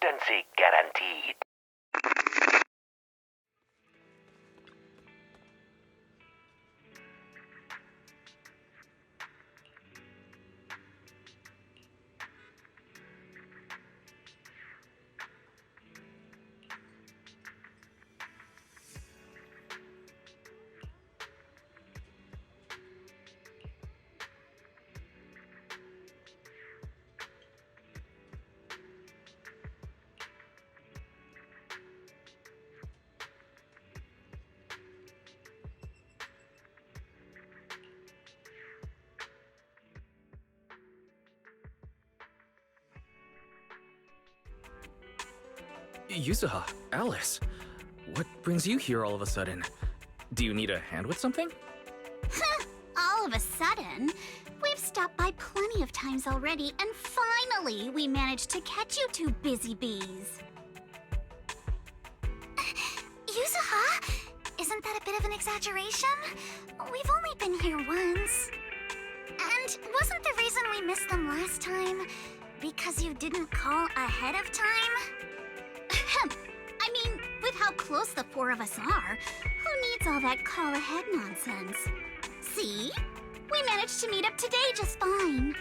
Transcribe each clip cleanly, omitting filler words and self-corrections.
potency guaranteed. Yuzuha, Alice, what brings you here all of a sudden? Do you need a hand with something? All of a sudden? We've stopped by plenty of times already, and finally we managed to catch you two busy bees. Yuzuha? Isn't that a bit of an exaggeration? We've only been here once. And wasn't the reason we missed them last time because you didn't call ahead of time? I mean, with how close the four of us are, who needs all that call-ahead nonsense? See? We managed to meet up today just fine.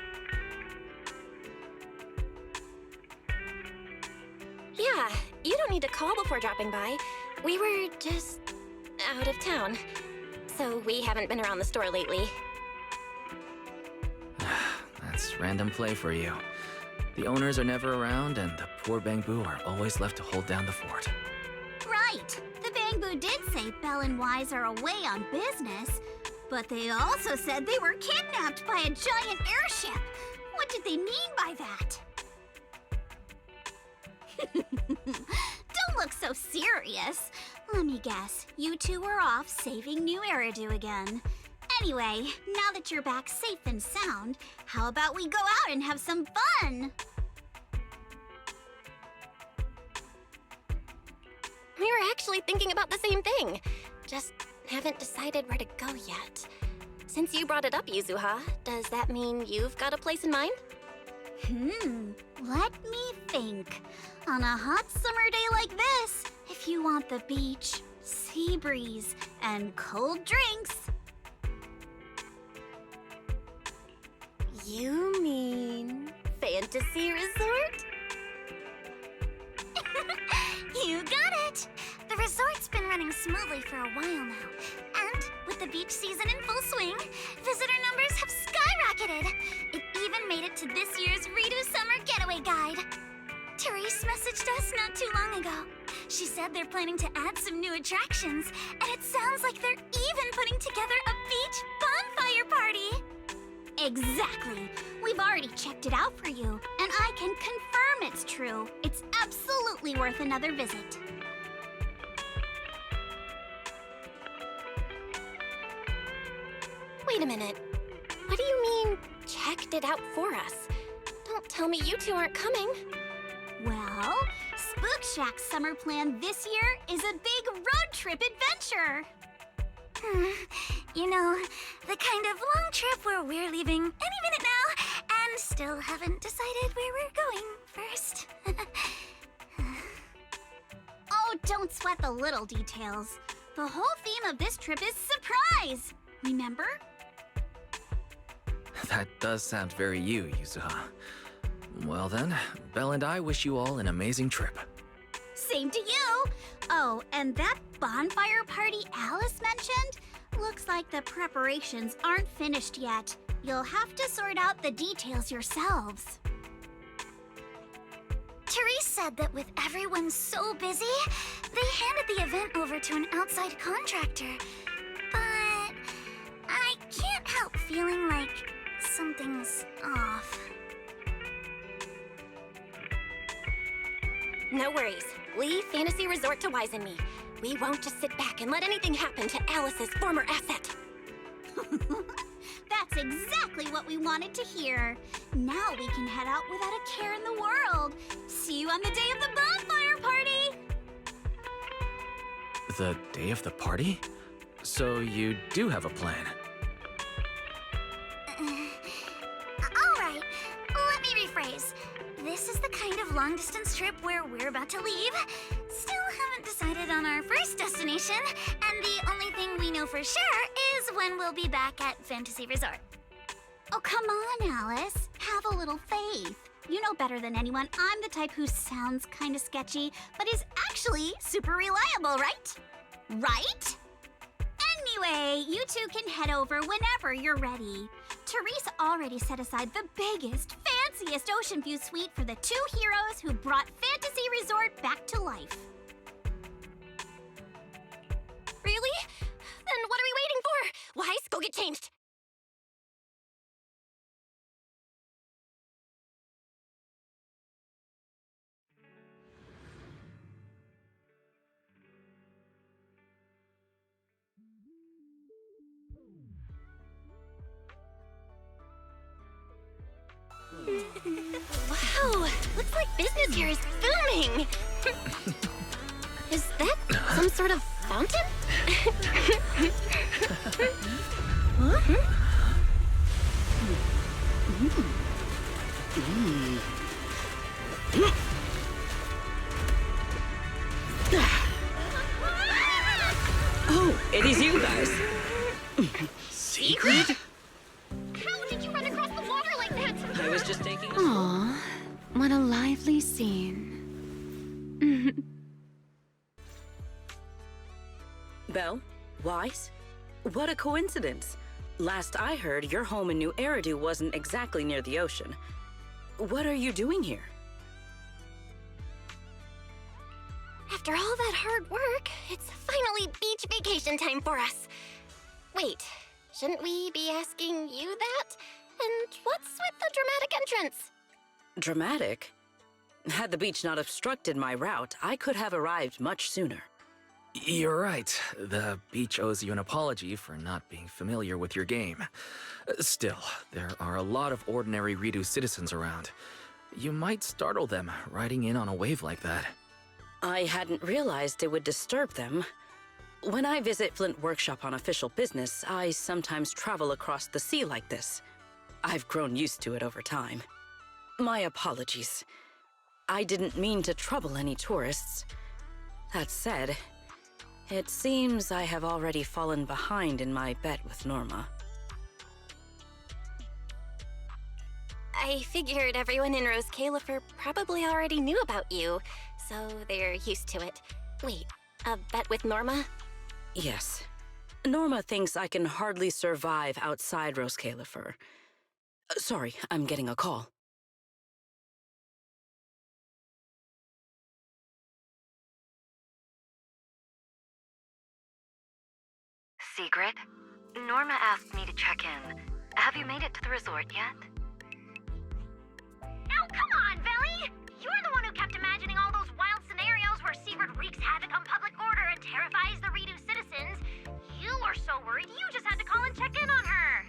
Yeah, you don't need to call before dropping by. We were just out of town, so we haven't been around the store lately. That's random play for you. The owners are never around, and the poor Bangbu are always left to hold down the fort. Right. The Bangbu did say Belle and Wise are away on business, but they also said they were kidnapped by a giant airship. What did they mean by that? Don't look so serious. Let me guess, you two were off saving new RIDU again. Anyway, now that you're back safe and sound, how about we go out and have some fun? We were actually thinking about the same thing. Just haven't decided where to go yet. Since you brought it up, Yuzuha, does that mean you've got a place in mind? Let me think. On a hot summer day like this, if you want the beach, sea breeze, and cold drinks... You mean Fantasy Resort? You got it! The resort's been running smoothly for a while now. And with the beach season in full swing, visitor numbers have skyrocketed. It even made it to this year's RIDU Summer Getaway Guide. Therese messaged us not too long ago. She said they're planning to add some new attractions, and it sounds like they're even putting together a beach bonfire party. Exactly. We've already checked it out for you, and I can confirm it's true. It's absolutely worth another visit. Wait a minute. What do you mean, checked it out for us? Don't tell me you two aren't coming. Well, Spook Shack's summer plan this year is a big road trip adventure. You know, the kind of long trip where we're leaving any minute now and still haven't decided where we're going first. Oh, don't sweat the little details. The whole theme of this trip is surprise, remember? That does sound very you, Yuzuha. Well then, Belle and I wish you all an amazing trip. Same to you! Oh, and that bonfire party Alice mentioned? Looks like the preparations aren't finished yet. You'll have to sort out the details yourselves. Therese said that with everyone so busy, they handed the event over to an outside contractor. But I can't help feeling like something's off. No worries. Leave Fantasy Resort to Wise and me. We won't just sit back and let anything happen to Alice's former asset. That's exactly what we wanted to hear. Now we can head out without a care in the world. See you on the day of the bonfire party! The day of the party? So you do have a plan? All right, let me rephrase. This is the kind of long-distance trip where we're about to leave. Still haven't decided on our first destination, and the only thing we know for sure is when we'll be back at Fantasy Resort. Oh, come on, Alice. Have a little faith. You know better than anyone I'm the type who sounds kind of sketchy, but is actually super reliable, right? Right? Anyway, you two can head over whenever you're ready. Therese already set aside the biggest, fanciest ocean view suite for the two heroes who brought Fantasy Resort back to life. Really? Then what are we waiting for? Wise, go get changed. Wow, looks like business here is booming. Is that some sort of fountain? Huh? Oh, it is you guys. Sigrid? How did you run across the water like that? I was just taking a Aw, what a lively scene. Belle? Wise? What a coincidence. Last I heard, your home in New Eridu wasn't exactly near the ocean. What are you doing here? After all that hard work, it's finally beach vacation time for us. Wait, shouldn't we be asking you that? And what's with the dramatic entrance? Dramatic? Had the beach not obstructed my route, I could have arrived much sooner. You're right. The beach owes you an apology for not being familiar with your game. Still, there are a lot of ordinary RIDU citizens around. You might startle them riding in on a wave like that. I hadn't realized it would disturb them. When I visit Flint Workshop on official business, I sometimes travel across the sea like this. I've grown used to it over time. My apologies. I didn't mean to trouble any tourists. That said, it seems I have already fallen behind in my bet with Norma. I figured everyone in Rose Califer probably already knew about you, so they're used to it. Wait, a bet with Norma? Yes. Norma thinks I can hardly survive outside Rose Califer. Sorry, I'm getting a call. Sigrid, Norma asked me to check in. Have you made it to the resort yet? Now come on, Velly! You're the one who kept imagining all those wild scenarios where Sigrid wreaks havoc on public order and terrifies the RIDU citizens. You were so worried you just had to call and check in on her.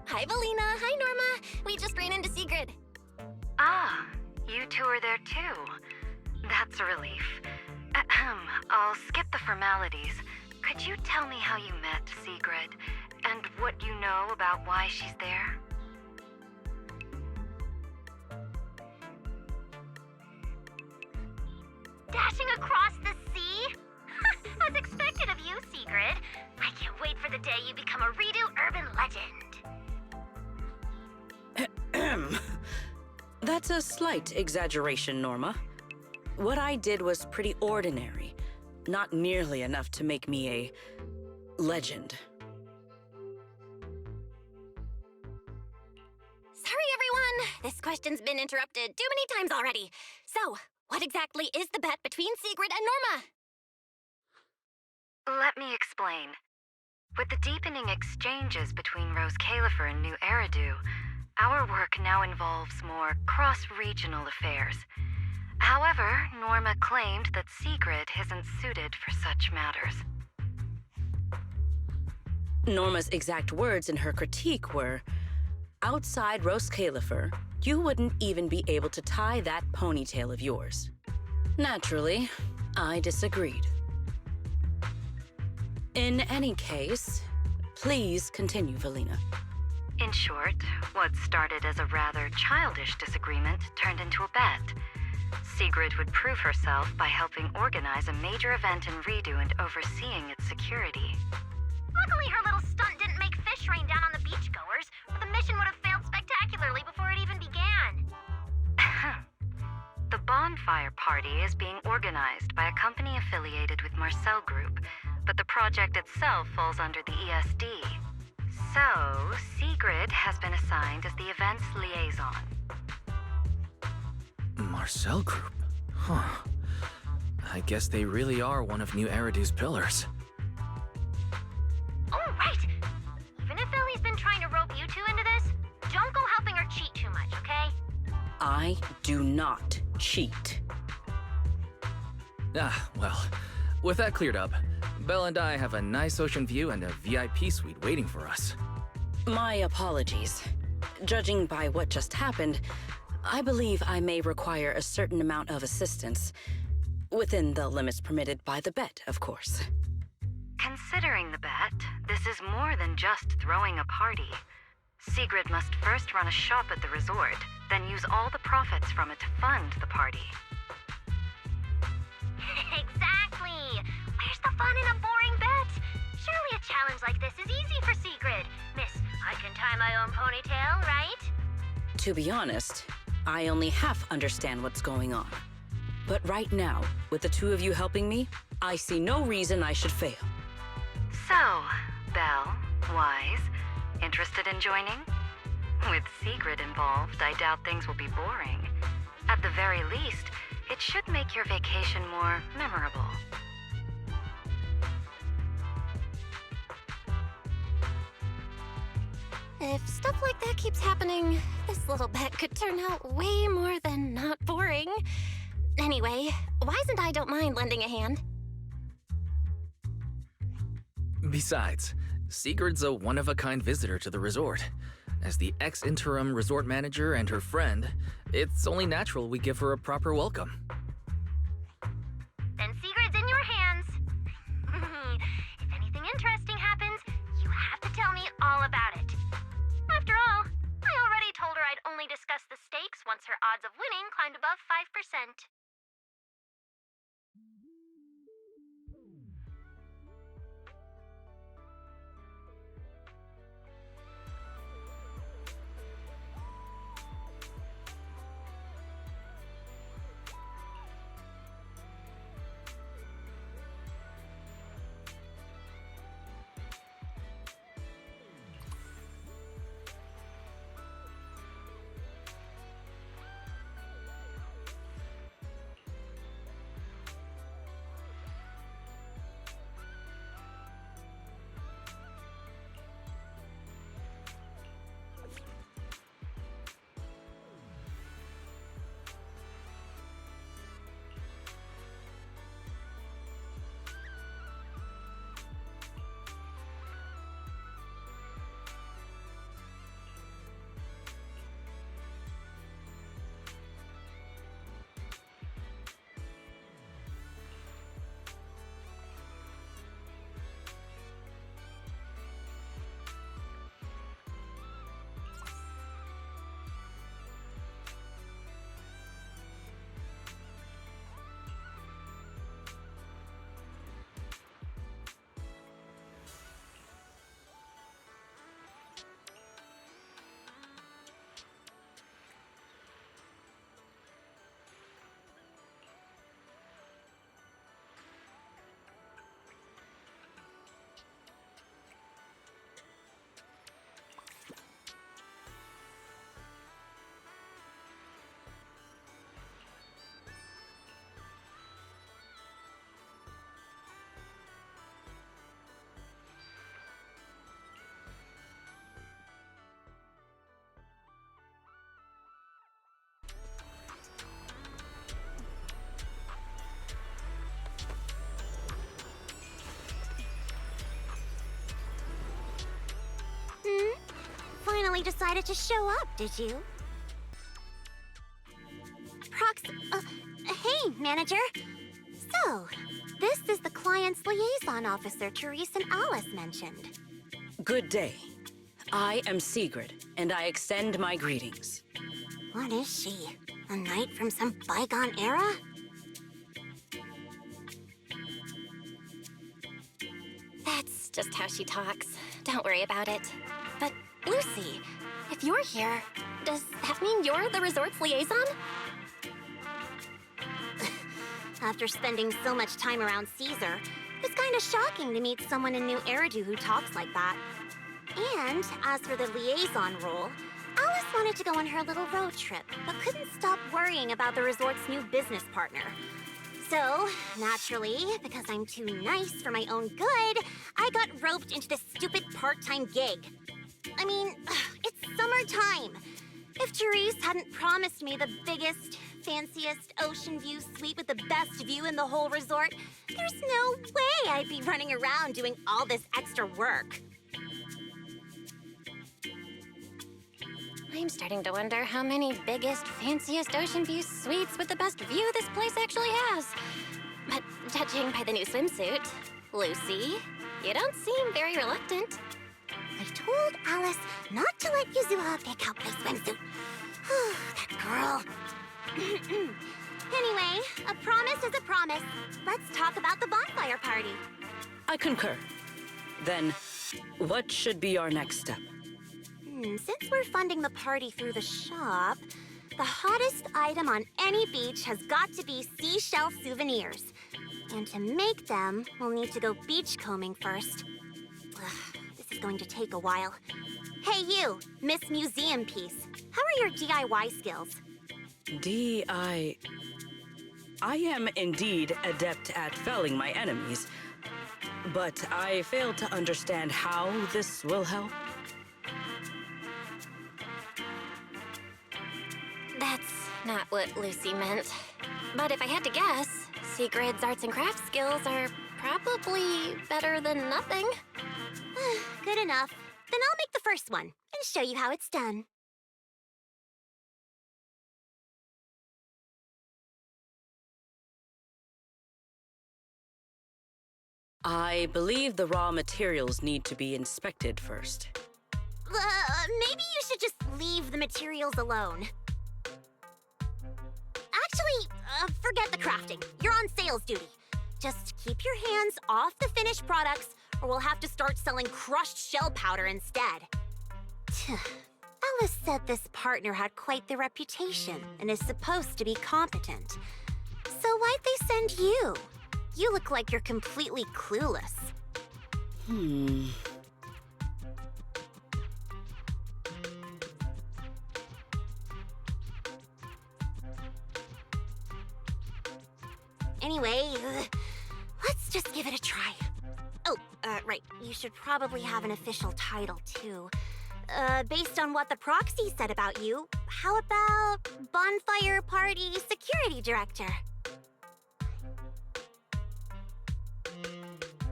Hi, Valina. Hi, Norma. We just ran into Sigrid. Ah, you two are there too. That's a relief. I'll skip the formalities. Could you tell me how you met Sigrid, and what you know about why she's there? Dashing across the sea? As expected of you, Sigrid. I can't wait for the day you become a RIDU urban legend. That's a slight exaggeration, Norma. What I did was pretty ordinary, not nearly enough to make me a legend. Sorry, everyone. This question's been interrupted too many times already. So, what exactly is the bet between Sigrid and Norma? Let me explain. With the deepening exchanges between Rose Califer and New Eridu, our work now involves more cross-regional affairs. However, Norma claimed that Sigrid isn't suited for such matters. Norma's exact words in her critique were, outside Rose Califer, you wouldn't even be able to tie that ponytail of yours. Naturally, I disagreed. In any case, please continue, Valina. In short, what started as a rather childish disagreement turned into a bet. Sigrid would prove herself by helping organize a major event in RIDU and overseeing its security. Luckily, her little stunt didn't make fish rain down on the beachgoers, or the mission would have failed spectacularly before it even began. The bonfire party is being organized by a company affiliated with Marcel Group, but the project itself falls under the ESD. So, Sigrid has been assigned as the event's liaison. Marcel Group? Huh. I guess they really are one of New Eridu's pillars. Oh, right! Even if Ellie's been trying to rope you two into this, don't go helping her cheat too much, okay? I do not cheat. Well, with that cleared up, Belle and I have a nice ocean view and a VIP suite waiting for us. My apologies. Judging by what just happened, I believe I may require a certain amount of assistance. Within the limits permitted by the bet, of course. Considering the bet, this is more than just throwing a party. Sigrid must first run a shop at the resort, then use all the profits from it to fund the party. Exactly! Where's the fun in a boring bet? Surely a challenge like this is easy for Sigrid. Miss, I can tie my own ponytail, right? To be honest, I only half understand what's going on. But right now, with the two of you helping me, I see no reason I should fail. So, Belle, Wise, interested in joining? With Sigrid involved, I doubt things will be boring. At the very least, it should make your vacation more memorable. If stuff like that keeps happening, this little bet could turn out way more than not boring. Anyway, Wise and I don't mind lending a hand. Besides, Sigrid's a one-of-a-kind visitor to the resort. As the ex-interim resort manager and her friend, it's only natural we give her a proper welcome. Then Sigrid's in your hands. If anything interesting happens, you have to tell me all about it. After all, I already told her I'd only discuss the stakes once her odds of winning climbed above 5%. Finally decided to show up, did you? Hey, manager. So, this is the client's liaison officer Therese and Alice mentioned. Good day. I am Sigrid, and I extend my greetings. What is she? A knight from some bygone era? That's just how she talks. Don't worry about it. But, Lucy, if you're here, does that mean you're the resort's liaison? After spending so much time around Caesar, it's kind of shocking to meet someone in New Eridu who talks like that. And as for the liaison role, Alice wanted to go on her little road trip, but couldn't stop worrying about the resort's new business partner. So, naturally, because I'm too nice for my own good, I got roped into this stupid part-time gig. I mean, it's summertime. If Therese hadn't promised me the biggest, fanciest ocean view suite with the best view in the whole resort, there's no way I'd be running around doing all this extra work. I'm starting to wonder how many biggest, fanciest ocean view suites with the best view this place actually has. But judging by the new swimsuit, Lucy, you don't seem very reluctant. I told Alice not to let Yuzua pick out my swimsuit. That girl. Anyway, a promise is a promise. Let's talk about the bonfire party. I concur. Then, what should be our next step? Since we're funding the party through the shop, the hottest item on any beach has got to be seashell souvenirs. And to make them, we'll need to go beachcombing first. This is going to take a while. Hey you, Miss Museum Piece. How are your DIY skills? I am indeed adept at felling my enemies, but I fail to understand how this will help. That's not what Lucy meant. But if I had to guess, Sigrid's arts and crafts skills are probably better than nothing. Good enough. Then I'll make the first one and show you how it's done. I believe the raw materials need to be inspected first. Maybe you should just leave the materials alone. Actually, forget the crafting. You're on sales duty. Just keep your hands off the finished products, or we'll have to start selling crushed shell powder instead. Alice said this partner had quite the reputation and is supposed to be competent. So why'd they send you? You look like you're completely clueless. Anyway, let's just give it a try. Oh, right. You should probably have an official title, too. Based on what the proxy said about you, how about Bonfire Party Security Director?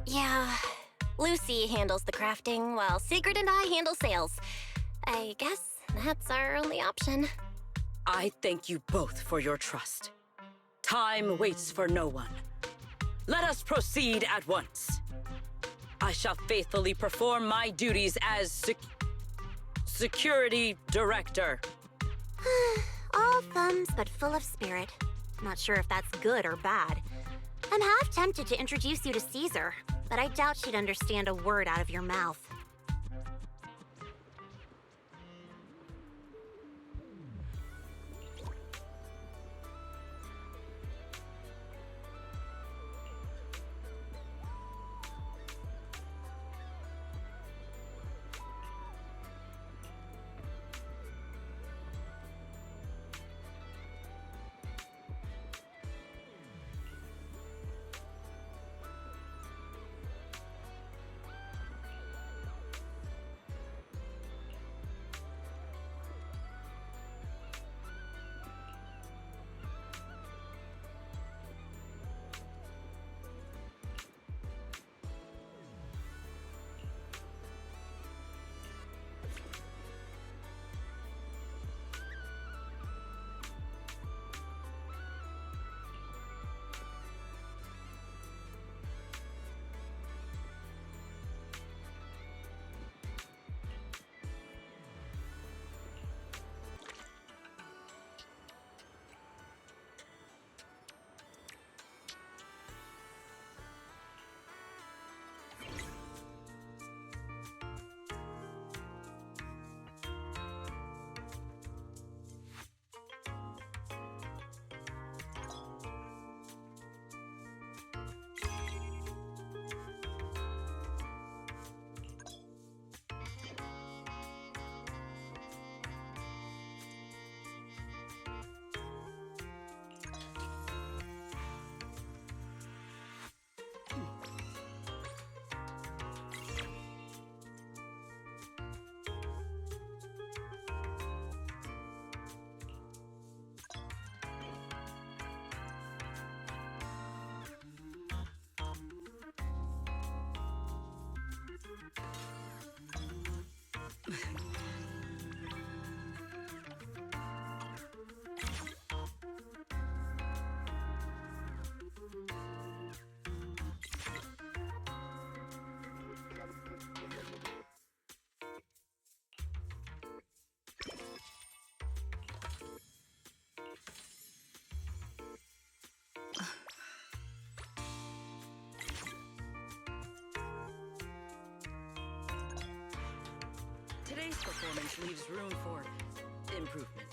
Yeah, Lucy handles the crafting while Sigrid and I handle sales. I guess that's our only option. I thank you both for your trust. Time waits for no one. Let us proceed at once. I shall faithfully perform my duties as Security Director. All thumbs but full of spirit. Not sure if that's good or bad. I'm half tempted to introduce you to Caesar, but I doubt she'd understand a word out of your mouth. Today's performance leaves room for improvement.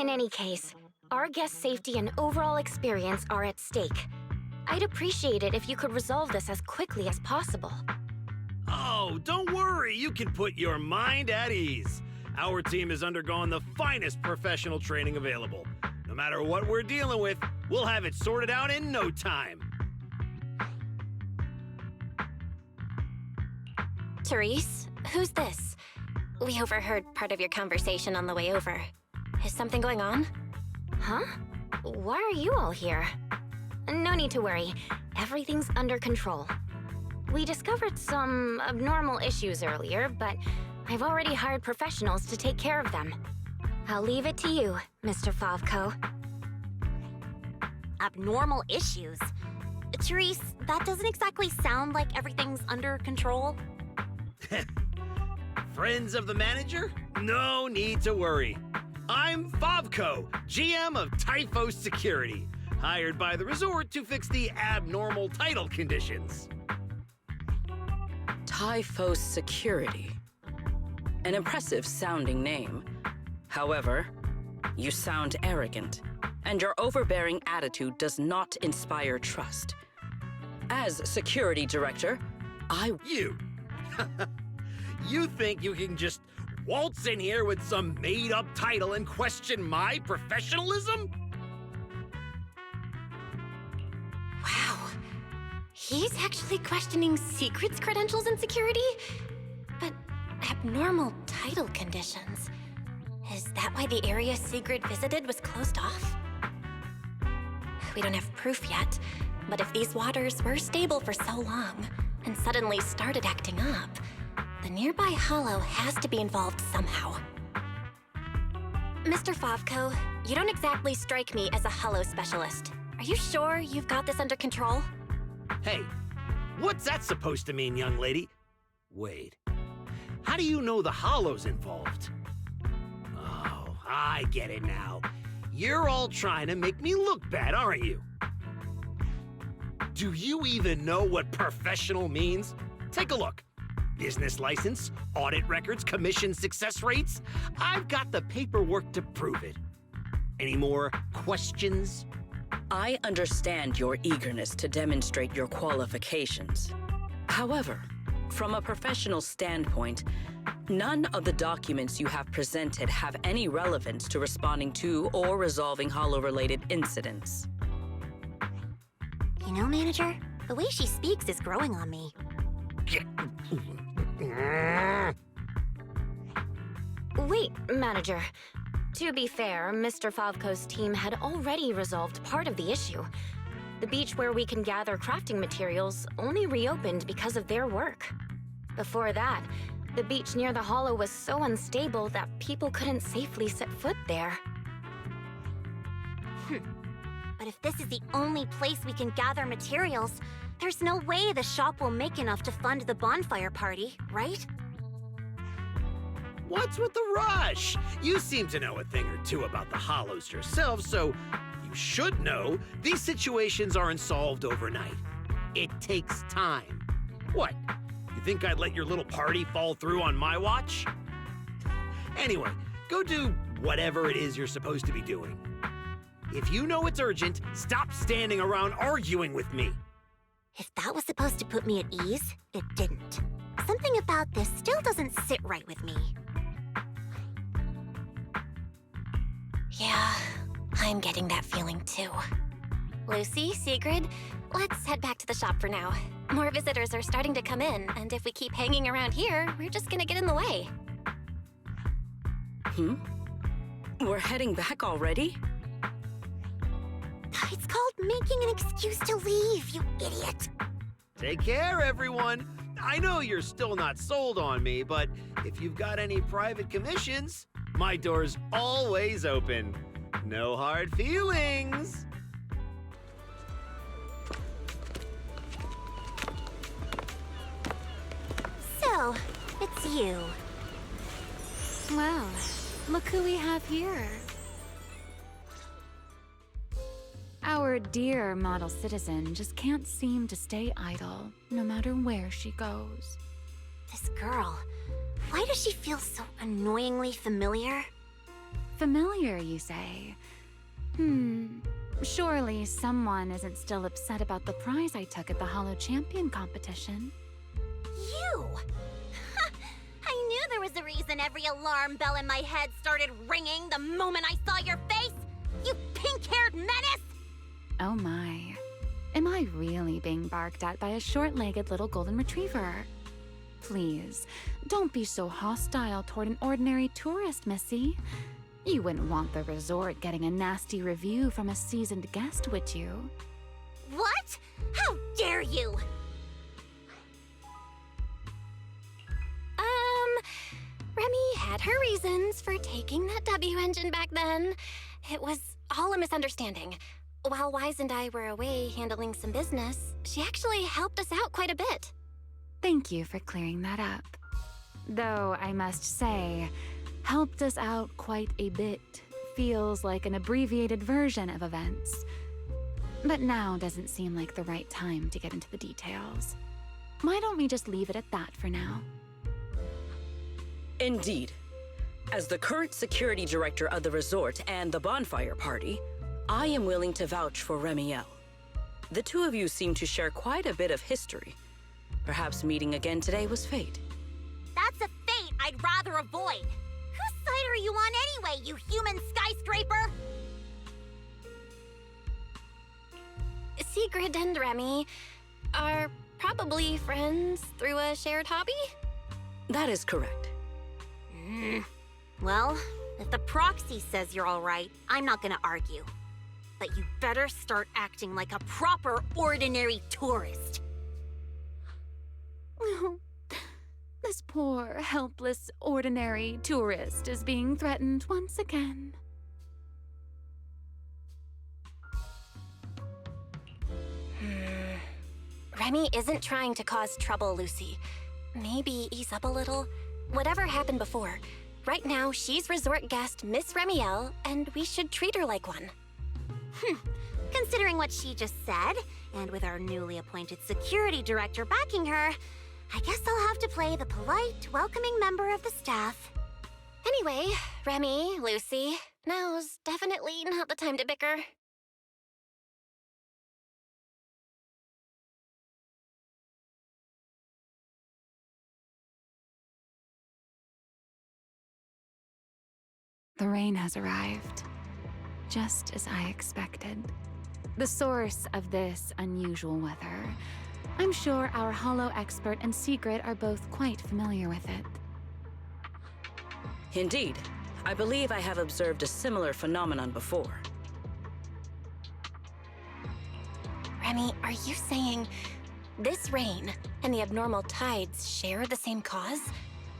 In any case, our guest safety and overall experience are at stake. I'd appreciate it if you could resolve this as quickly as possible. Oh, don't worry. You can put your mind at ease. Our team has undergone the finest professional training available. No matter what we're dealing with, we'll have it sorted out in no time. Therese, who's this? We overheard part of your conversation on the way over. Is something going on? Huh? Why are you all here? No need to worry. Everything's under control. We discovered some abnormal issues earlier, but I've already hired professionals to take care of them. I'll leave it to you, Mr. Favko. Abnormal issues? Therese, that doesn't exactly sound like everything's under control. Friends of the manager? No need to worry. I'm Favko, GM of Typhos Security, hired by the resort to fix the abnormal title conditions. Typhos Security. An impressive sounding name. However, you sound arrogant, and your overbearing attitude does not inspire trust. As security director, You! You think you can just waltz in here with some made-up title and question my professionalism? Wow. He's actually questioning Sigrid's credentials in security? But abnormal title conditions. Is that why the area Sigrid visited was closed off? We don't have proof yet, but if these waters were stable for so long and suddenly started acting up, the nearby hollow has to be involved somehow. Mr. Favko, you don't exactly strike me as a hollow specialist. Are you sure you've got this under control? Hey, what's that supposed to mean, young lady? Wait, how do you know the hollow's involved? Oh, I get it now. You're all trying to make me look bad, aren't you? Do you even know what professional means? Take a look. Business license, audit records, commission success rates. I've got the paperwork to prove it. Any more questions? I understand your eagerness to demonstrate your qualifications. However, from a professional standpoint, none of the documents you have presented have any relevance to responding to or resolving hollow-related incidents. You know, manager, the way she speaks is growing on me. Wait, manager. To be fair, Mr. Favko's team had already resolved part of the issue. The beach where we can gather crafting materials only reopened because of their work. Before that, the beach near the hollow was so unstable that people couldn't safely set foot there. But if this is the only place we can gather materials, there's no way the shop will make enough to fund the bonfire party, right? What's with the rush? You seem to know a thing or two about the hollows yourself, so you should know these situations aren't solved overnight. It takes time. What? You think I'd let your little party fall through on my watch? Anyway, go do whatever it is you're supposed to be doing. If you know it's urgent, stop standing around arguing with me. If that was supposed to put me at ease, it didn't. Something about this still doesn't sit right with me. Yeah, I'm getting that feeling too. Lucy, Sigrid, let's head back to the shop for now. More visitors are starting to come in, and if we keep hanging around here, we're just gonna get in the way. We're heading back already? It's called making an excuse to leave, you idiot. Take care, everyone. I know you're still not sold on me, but if you've got any private commissions, my door's always open. No hard feelings. So, it's you. Well, look who we have here. Our dear model citizen just can't seem to stay idle, no matter where she goes. This girl, why does she feel so annoyingly familiar? Familiar, you say? Surely someone isn't still upset about the prize I took at the Hollow Champion competition. You! I knew there was a reason every alarm bell in my head started ringing the moment I saw your face! You pink-haired menace! Oh my. Am I really being barked at by a short-legged little golden retriever? Please, don't be so hostile toward an ordinary tourist, Missy. You wouldn't want the resort getting a nasty review from a seasoned guest, would you? What? How dare you! Remy had her reasons for taking that W engine back then. It was all a misunderstanding. While Wise and I were away handling some business, she actually helped us out quite a bit. Thank you for clearing that up. Though I must say, helped us out quite a bit feels like an abbreviated version of events. But now doesn't seem like the right time to get into the details. Why don't we just leave it at that for now? Indeed. As the current security director of the resort and the bonfire party, I am willing to vouch for remielle. The two of you seem to share quite a bit of history. Perhaps meeting again today was fate. That's a fate I'd rather avoid. Whose side are you on anyway, you human skyscraper? Sigrid and Remy are probably friends through a shared hobby? That is correct. Well, if the proxy says you're all right, I'm not gonna argue. But you better start acting like a proper, ordinary tourist. This poor, helpless, ordinary tourist is being threatened once again. Remy isn't trying to cause trouble, Lucy. Maybe ease up a little. Whatever happened before, right now she's resort guest Miss Remielle, and we should treat her like one. Considering what she just said, and with our newly appointed security director backing her, I guess I'll have to play the polite, welcoming member of the staff. Anyway, Remy, Lucy, now's definitely not the time to bicker. The rain has arrived, just as I expected. The source of this unusual weather. I'm sure our Hollow expert and Sigrid are both quite familiar with it. Indeed. I believe I have observed a similar phenomenon before. Remy, are you saying this rain and the abnormal tides share the same cause?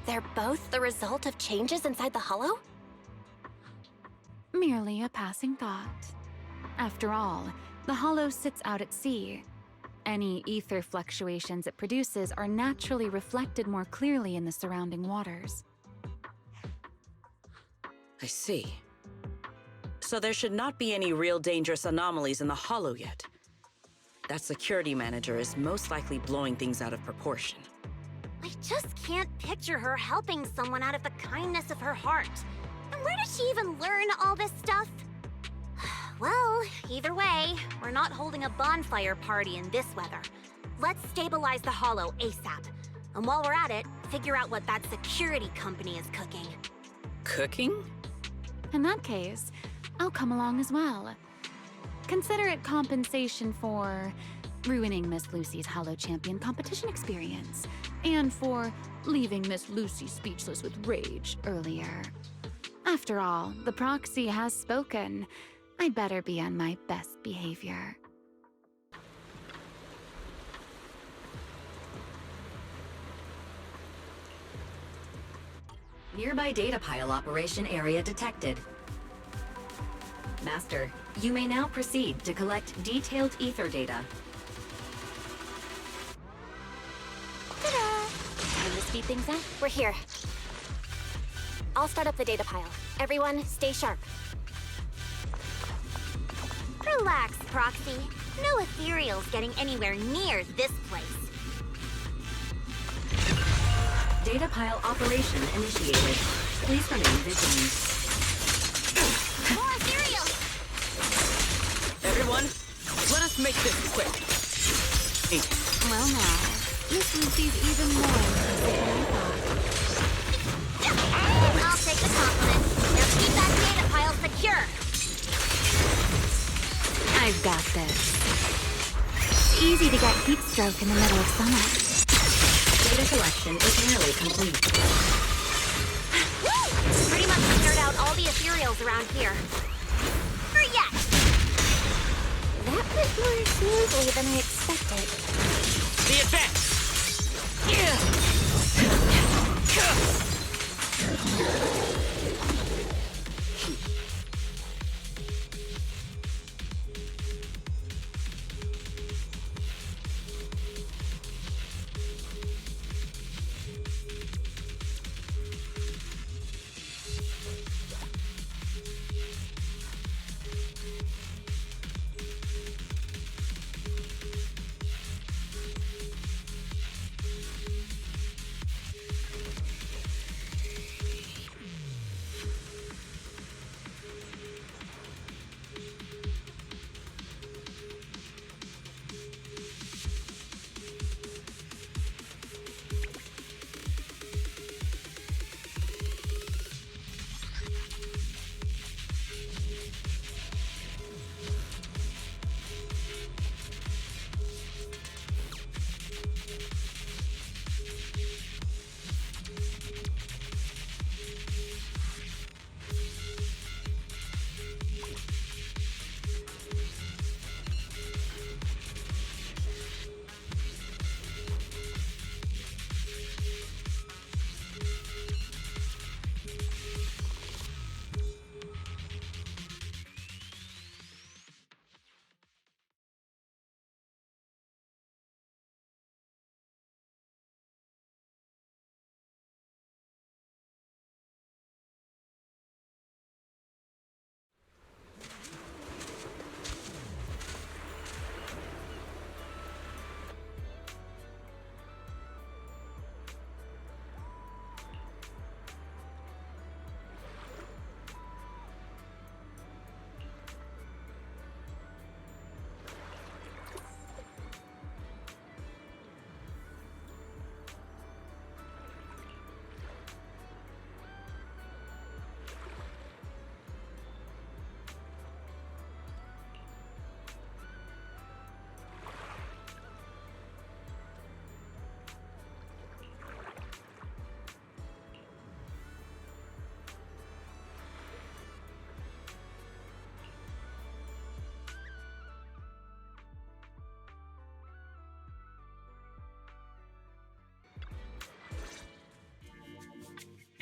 They're both the result of changes inside the Hollow? Merely a passing thought. After all, the Hollow sits out at sea. Any ether fluctuations it produces are naturally reflected more clearly in the surrounding waters. I see. So there should not be any real dangerous anomalies in the Hollow yet. That security manager is most likely blowing things out of proportion. I just can't picture her helping someone out of the kindness of her heart. And where did she even learn all this stuff? Well, either way, we're not holding a bonfire party in this weather. Let's stabilize the Hollow ASAP. And while we're at it, figure out what that security company is cooking. Cooking? In that case, I'll come along as well. Consider it compensation for ruining Miss Lucy's Hollow Champion competition experience, and for leaving Miss Lucy speechless with rage earlier. After all, the proxy has spoken. I'd better be on my best behavior. Nearby data pile operation area detected. Master, you may now proceed to collect detailed ether data. Ta-da! Time to speed things up. We're here. I'll start up the data pile. Everyone, stay sharp. Relax, Proxy. No ethereal's getting anywhere near this place. Data pile operation initiated. Please remain vigilant. make this quick. Well now, Miss Lucy's even more impressive than I thought. I'll take the compliment. Now keep that data pile secure. I've got this. It's easy to get heat stroke in the middle of summer. Data collection is nearly complete. Pretty much cleared out all the ethereals around here. For yet. That went more smoothly than I expected. The advance!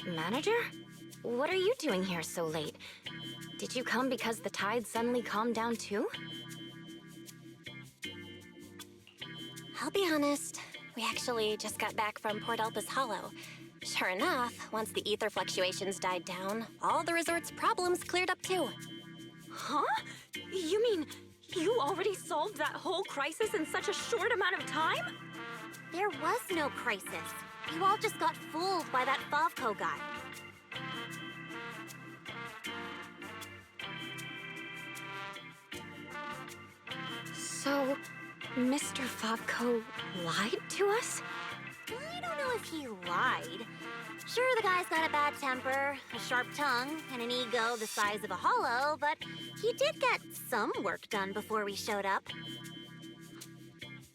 Manager? What are you doing here so late? Did you come because the tide suddenly calmed down too? I'll be honest, we actually just got back from Port Elpis Hollow. Sure enough, once the ether fluctuations died down, all the resort's problems cleared up too. Huh? You mean you already solved that whole crisis in such a short amount of time? There was no crisis. You all just got fooled by that Favco guy. So, Mr. Favco lied to us? I don't know if he lied. Sure, the guy's got a bad temper, a sharp tongue, and an ego the size of a hollow, but he did get some work done before we showed up.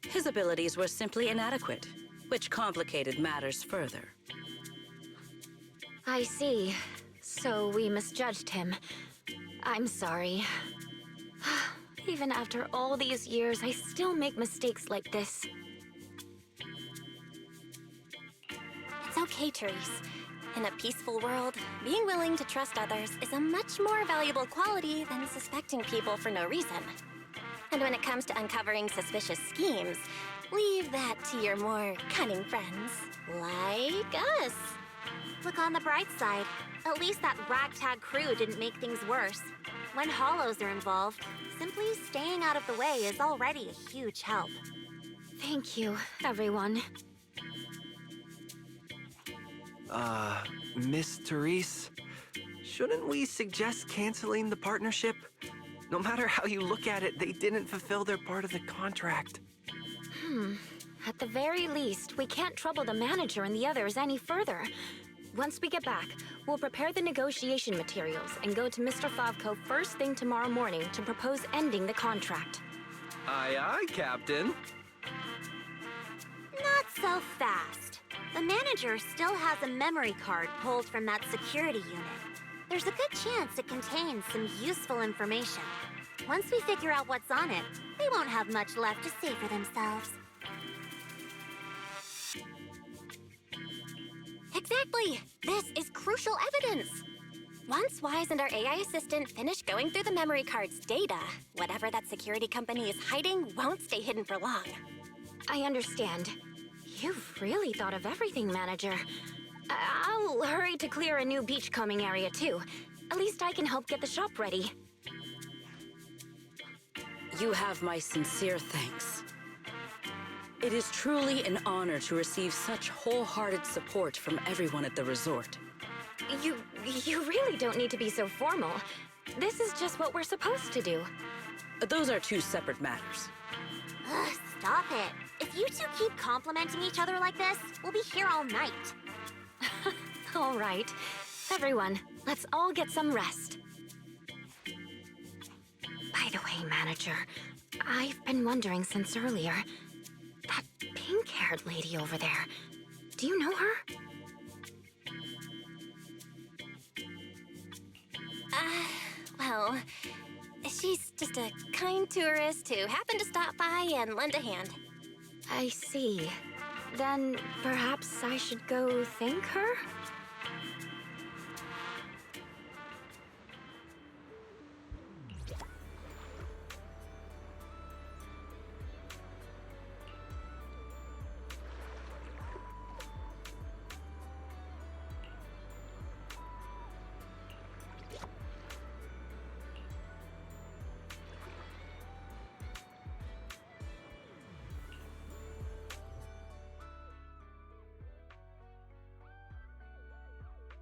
His abilities were simply inadequate, which complicated matters further. I see. So we misjudged him. I'm sorry. Even after all these years, I still make mistakes like this. It's okay, Therese. In a peaceful world, being willing to trust others is a much more valuable quality than suspecting people for no reason. And when it comes to uncovering suspicious schemes, leave that to your more cunning friends, like us. Look on the bright side. At least that ragtag crew didn't make things worse. When hollows are involved, simply staying out of the way is already a huge help. Thank you, everyone. Miss Therese, shouldn't we suggest canceling the partnership? No matter how you look at it, they didn't fulfill their part of the contract. At the very least, we can't trouble the manager and the others any further. Once we get back, we'll prepare the negotiation materials and go to Mr. Favko first thing tomorrow morning to propose ending the contract. Aye, aye, Captain. Not so fast. The manager still has a memory card pulled from that security unit. There's a good chance it contains some useful information. Once we figure out what's on it, they won't have much left to say for themselves. Exactly! This is crucial evidence! Once Wise and our AI assistant finish going through the memory card's data, whatever that security company is hiding won't stay hidden for long. I understand. You've really thought of everything, Manager. I'll hurry to clear a new beachcombing area, too. At least I can help get the shop ready. You have my sincere thanks. It is truly an honor to receive such wholehearted support from everyone at the resort. You really don't need to be so formal. This is just what we're supposed to do. Those are two separate matters. Ugh, stop it. If you two keep complimenting each other like this, we'll be here all night. All right. Everyone, let's all get some rest. By the way, Manager, I've been wondering since earlier. That pink-haired lady over there, do you know her? Well, she's just a kind tourist who happened to stop by and lend a hand. I see. Then perhaps I should go thank her?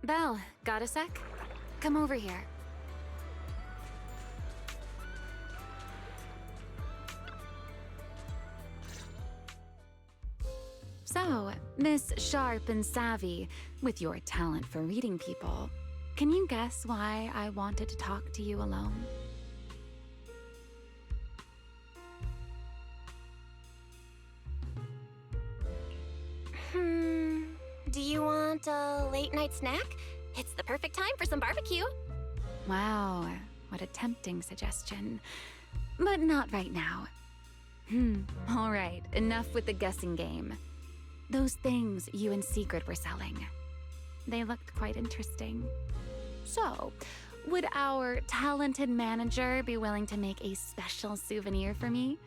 Belle, got a sec? Come over here. So, Miss Sharp and Savvy, with your talent for reading people, can you guess why I wanted to talk to you alone? Do you want a late-night snack? It's the perfect time for some barbecue. Wow, what a tempting suggestion. But not right now. All right, enough with the guessing game. Those things you and Sigrid were selling. They looked quite interesting. So, would our talented manager be willing to make a special souvenir for me?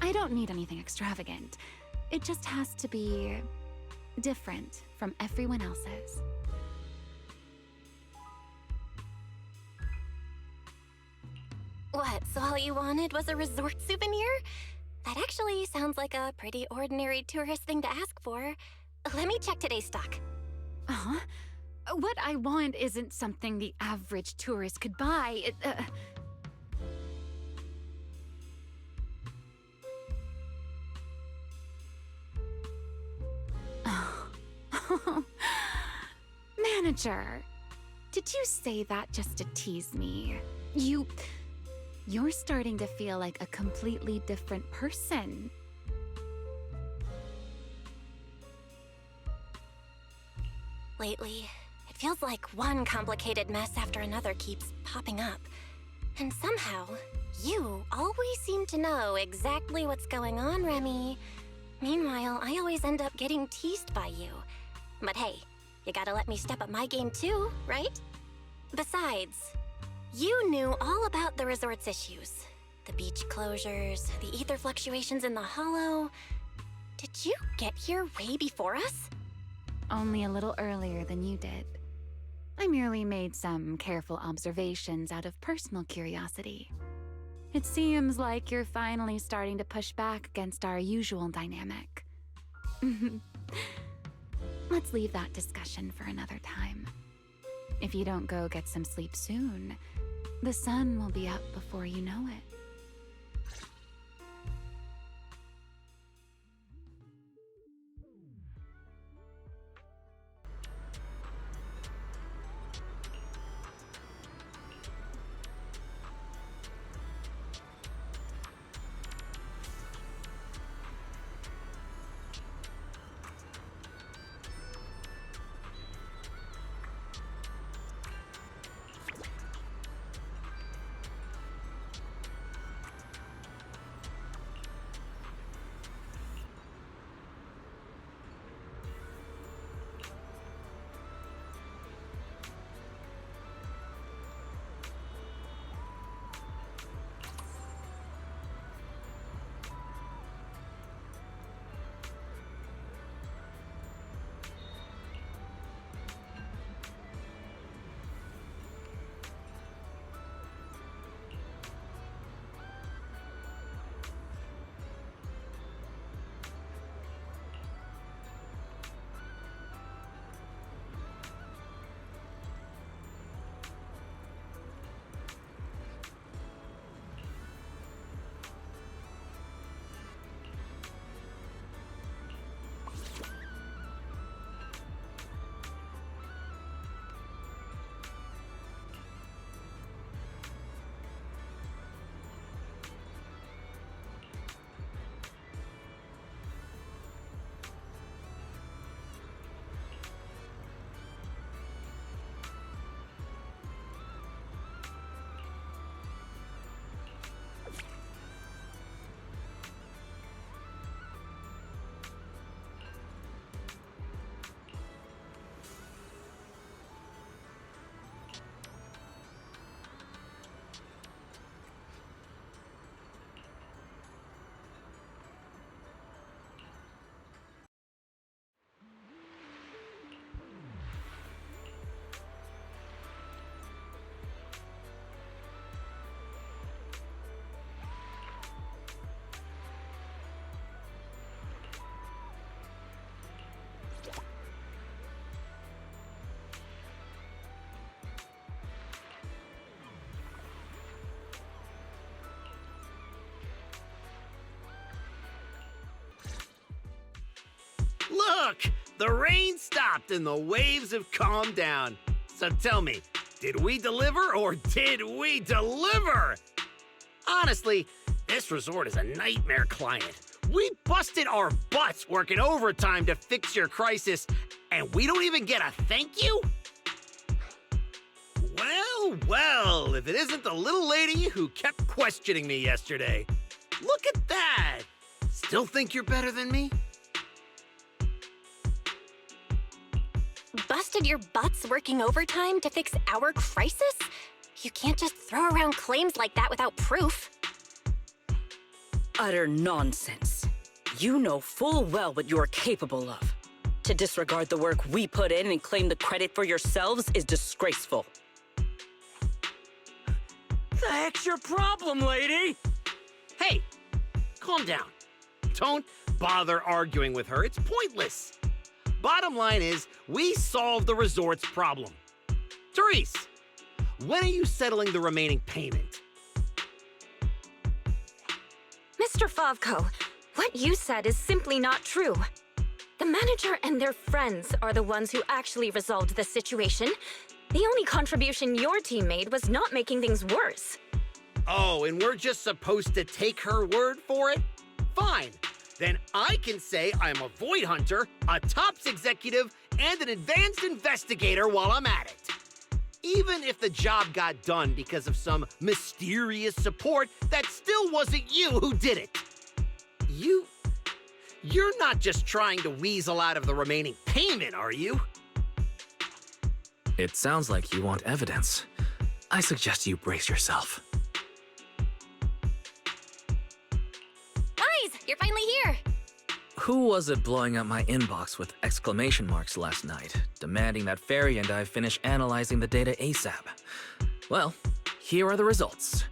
I don't need anything extravagant. It just has to be different from everyone else's. What, so all you wanted was a resort souvenir? That actually sounds like a pretty ordinary tourist thing to ask for. Let me check today's stock. Uh-huh. What I want isn't something the average tourist could buy. Manager, did you say that just to tease me? You're starting to feel like a completely different person. Lately, it feels like one complicated mess after another keeps popping up. And somehow, you always seem to know exactly what's going on, Remy. Meanwhile, I always end up getting teased by you. But hey, you gotta let me step up my game too, right? Besides, you knew all about the resort's issues. The beach closures, the ether fluctuations in the hollow. Did you get here way before us? Only a little earlier than you did. I merely made some careful observations out of personal curiosity. It seems like you're finally starting to push back against our usual dynamic. Let's leave that discussion for another time. If you don't go get some sleep soon, The sun will be up before you know it. Look! The rain stopped and the waves have calmed down. So tell me, did we deliver or did we deliver? Honestly, this resort is a nightmare client. We busted our butts working overtime to fix your crisis, and we don't even get a thank you? Well, well, if it isn't the little lady who kept questioning me yesterday. Look at that! Still think you're better than me? Busted your butts working overtime to fix our crisis? You can't just throw around claims like that without proof. Utter nonsense. You know full well what you're capable of. To disregard the work we put in and claim the credit for yourselves is disgraceful. The heck's your problem, lady? Hey, calm down. Don't bother arguing with her. It's pointless. Bottom line is, we solved the resort's problem. Therese, when are you settling the remaining payment? Mr. Favko, what you said is simply not true. The manager and their friends are the ones who actually resolved the situation. The only contribution your team made was not making things worse. Oh, and we're just supposed to take her word for it? Fine. Then I can say I'm a void hunter, a TOPS executive, and an advanced investigator while I'm at it. Even if the job got done because of some mysterious support, that still wasn't you who did it. You're not just trying to weasel out of the remaining payment, are you? It sounds like you want evidence. I suggest you brace yourself. Guys, you're finally here! Who was it blowing up my inbox with exclamation marks last night, demanding that Fairy and I finish analyzing the data ASAP? Well, here are the results.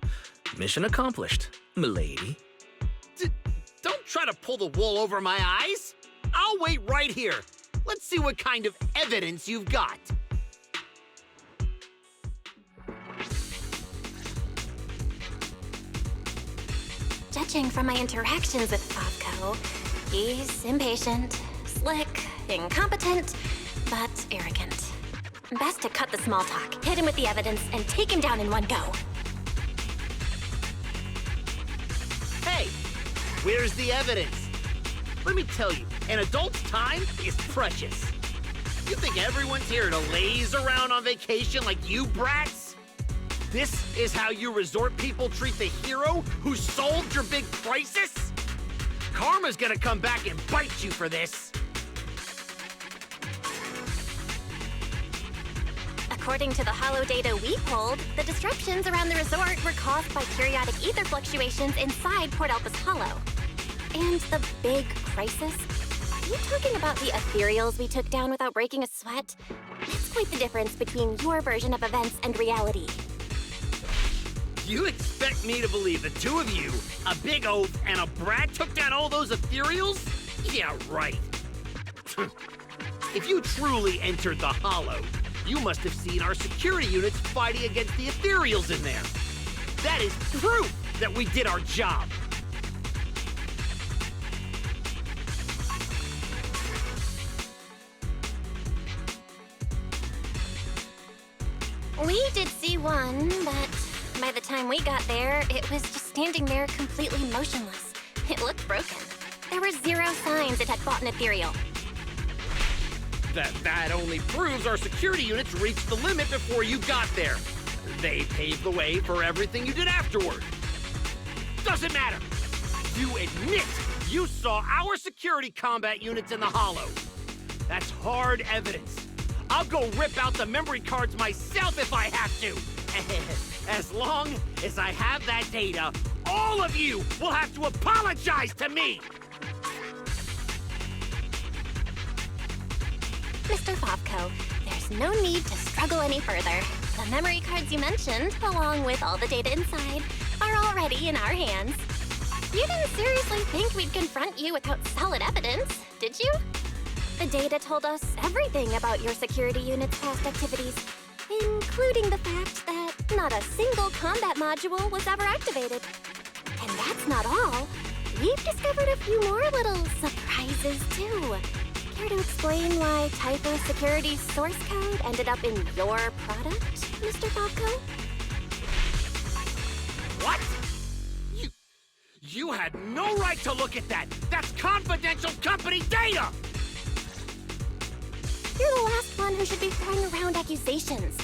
Mission accomplished, milady. Don't try to pull the wool over my eyes. I'll wait right here. Let's see what kind of evidence you've got. Judging from my interactions with Favco, he's impatient, slick, incompetent, but arrogant. Best to cut the small talk, hit him with the evidence, and take him down in one go. Hey, where's the evidence? Let me tell you, an adult's time is precious. You think everyone's here to laze around on vacation like you brats? This is how you resort people treat the hero who solved your big crisis? Karma's gonna come back and bite you for this. According to the holo data we pulled, the disruptions around the resort were caused by periodic ether fluctuations inside Port Elpis Hollow. And the big crisis? Are you talking about the ethereals we took down without breaking a sweat? That's quite the difference between your version of events and reality. You expect me to believe the two of you, a big oaf and a brat, took down all those ethereals? Yeah, right. If you truly entered the Hollow, you must have seen our security units fighting against the ethereals in there. That is proof that we did our job. We did see one, but by the time we got there, it was just standing there completely motionless. It looked broken. There were 0 signs it had fought an ethereal. That only proves our security units reached the limit before you got there. They paved the way for everything you did afterward. Doesn't matter. You admit you saw our security combat units in the Hollow. That's hard evidence. I'll go rip out the memory cards myself if I have to. As long as I have that data, all of you will have to apologize to me. Mr. Favco, there's no need to struggle any further. The memory cards you mentioned, along with all the data inside, are already in our hands. You didn't seriously think we'd confront you without solid evidence, did you? The data told us everything about your security unit's past activities, including the fact that not a single combat module was ever activated. And that's not all. We've discovered a few more little surprises, too. Care to explain why Typo Security's source code ended up in your product, Mr. Favco? What? You had no right to look at that! That's confidential company data! You're the last one who should be throwing around accusations.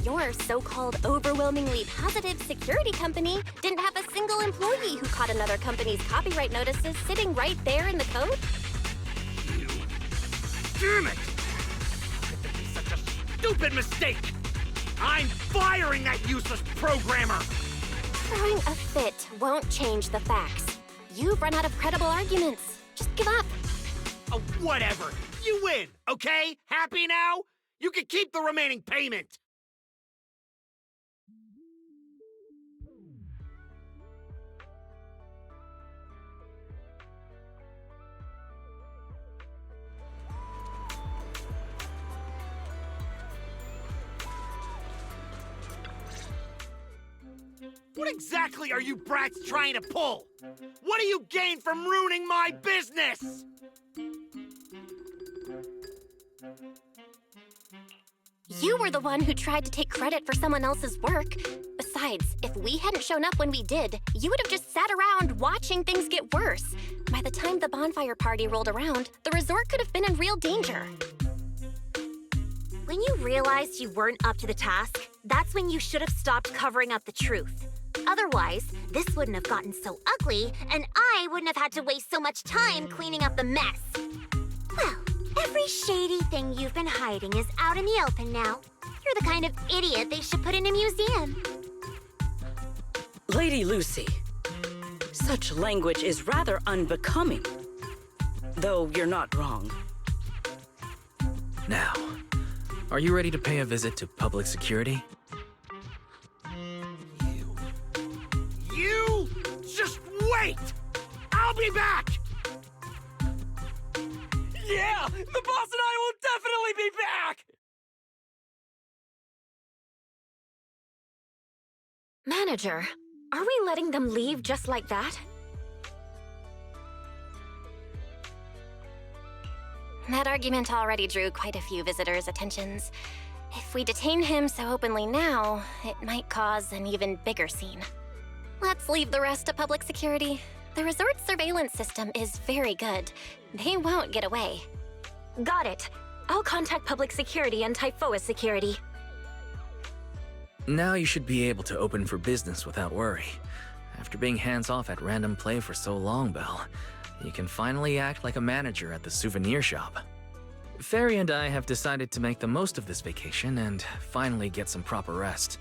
Your so-called overwhelmingly positive security company didn't have a single employee who caught another company's copyright notices sitting right there in the code? Damn it! How could there be such a stupid mistake? I'm firing that useless programmer! Throwing a fit won't change the facts. You've run out of credible arguments. Just give up. Oh, whatever. You win, okay? Happy now? You can keep the remaining payment. What exactly are you brats trying to pull? What do you gain from ruining my business? You were the one who tried to take credit for someone else's work. Besides, if we hadn't shown up when we did, you would have just sat around watching things get worse. By the time the bonfire party rolled around, the resort could have been in real danger. When you realized you weren't up to the task, that's when you should have stopped covering up the truth. Otherwise, this wouldn't have gotten so ugly, and I wouldn't have had to waste so much time cleaning up the mess. Well, every shady thing you've been hiding is out in the open now. You're the kind of idiot they should put in a museum. Lady Lucy, such language is rather unbecoming. Though you're not wrong. Now, are you ready to pay a visit to public security? You just wait! I'll be back! Yeah! The boss and I will definitely be back! Manager, are we letting them leave just like that? That argument already drew quite a few visitors' attentions. If we detain him so openly now, it might cause an even bigger scene. Let's leave the rest to public security. The resort's surveillance system is very good. They won't get away. Got it. I'll contact public security and Typhoa security. Now you should be able to open for business without worry. After being hands-off at random play for so long, Belle, you can finally act like a manager at the souvenir shop. Fairy and I have decided to make the most of this vacation and finally get some proper rest.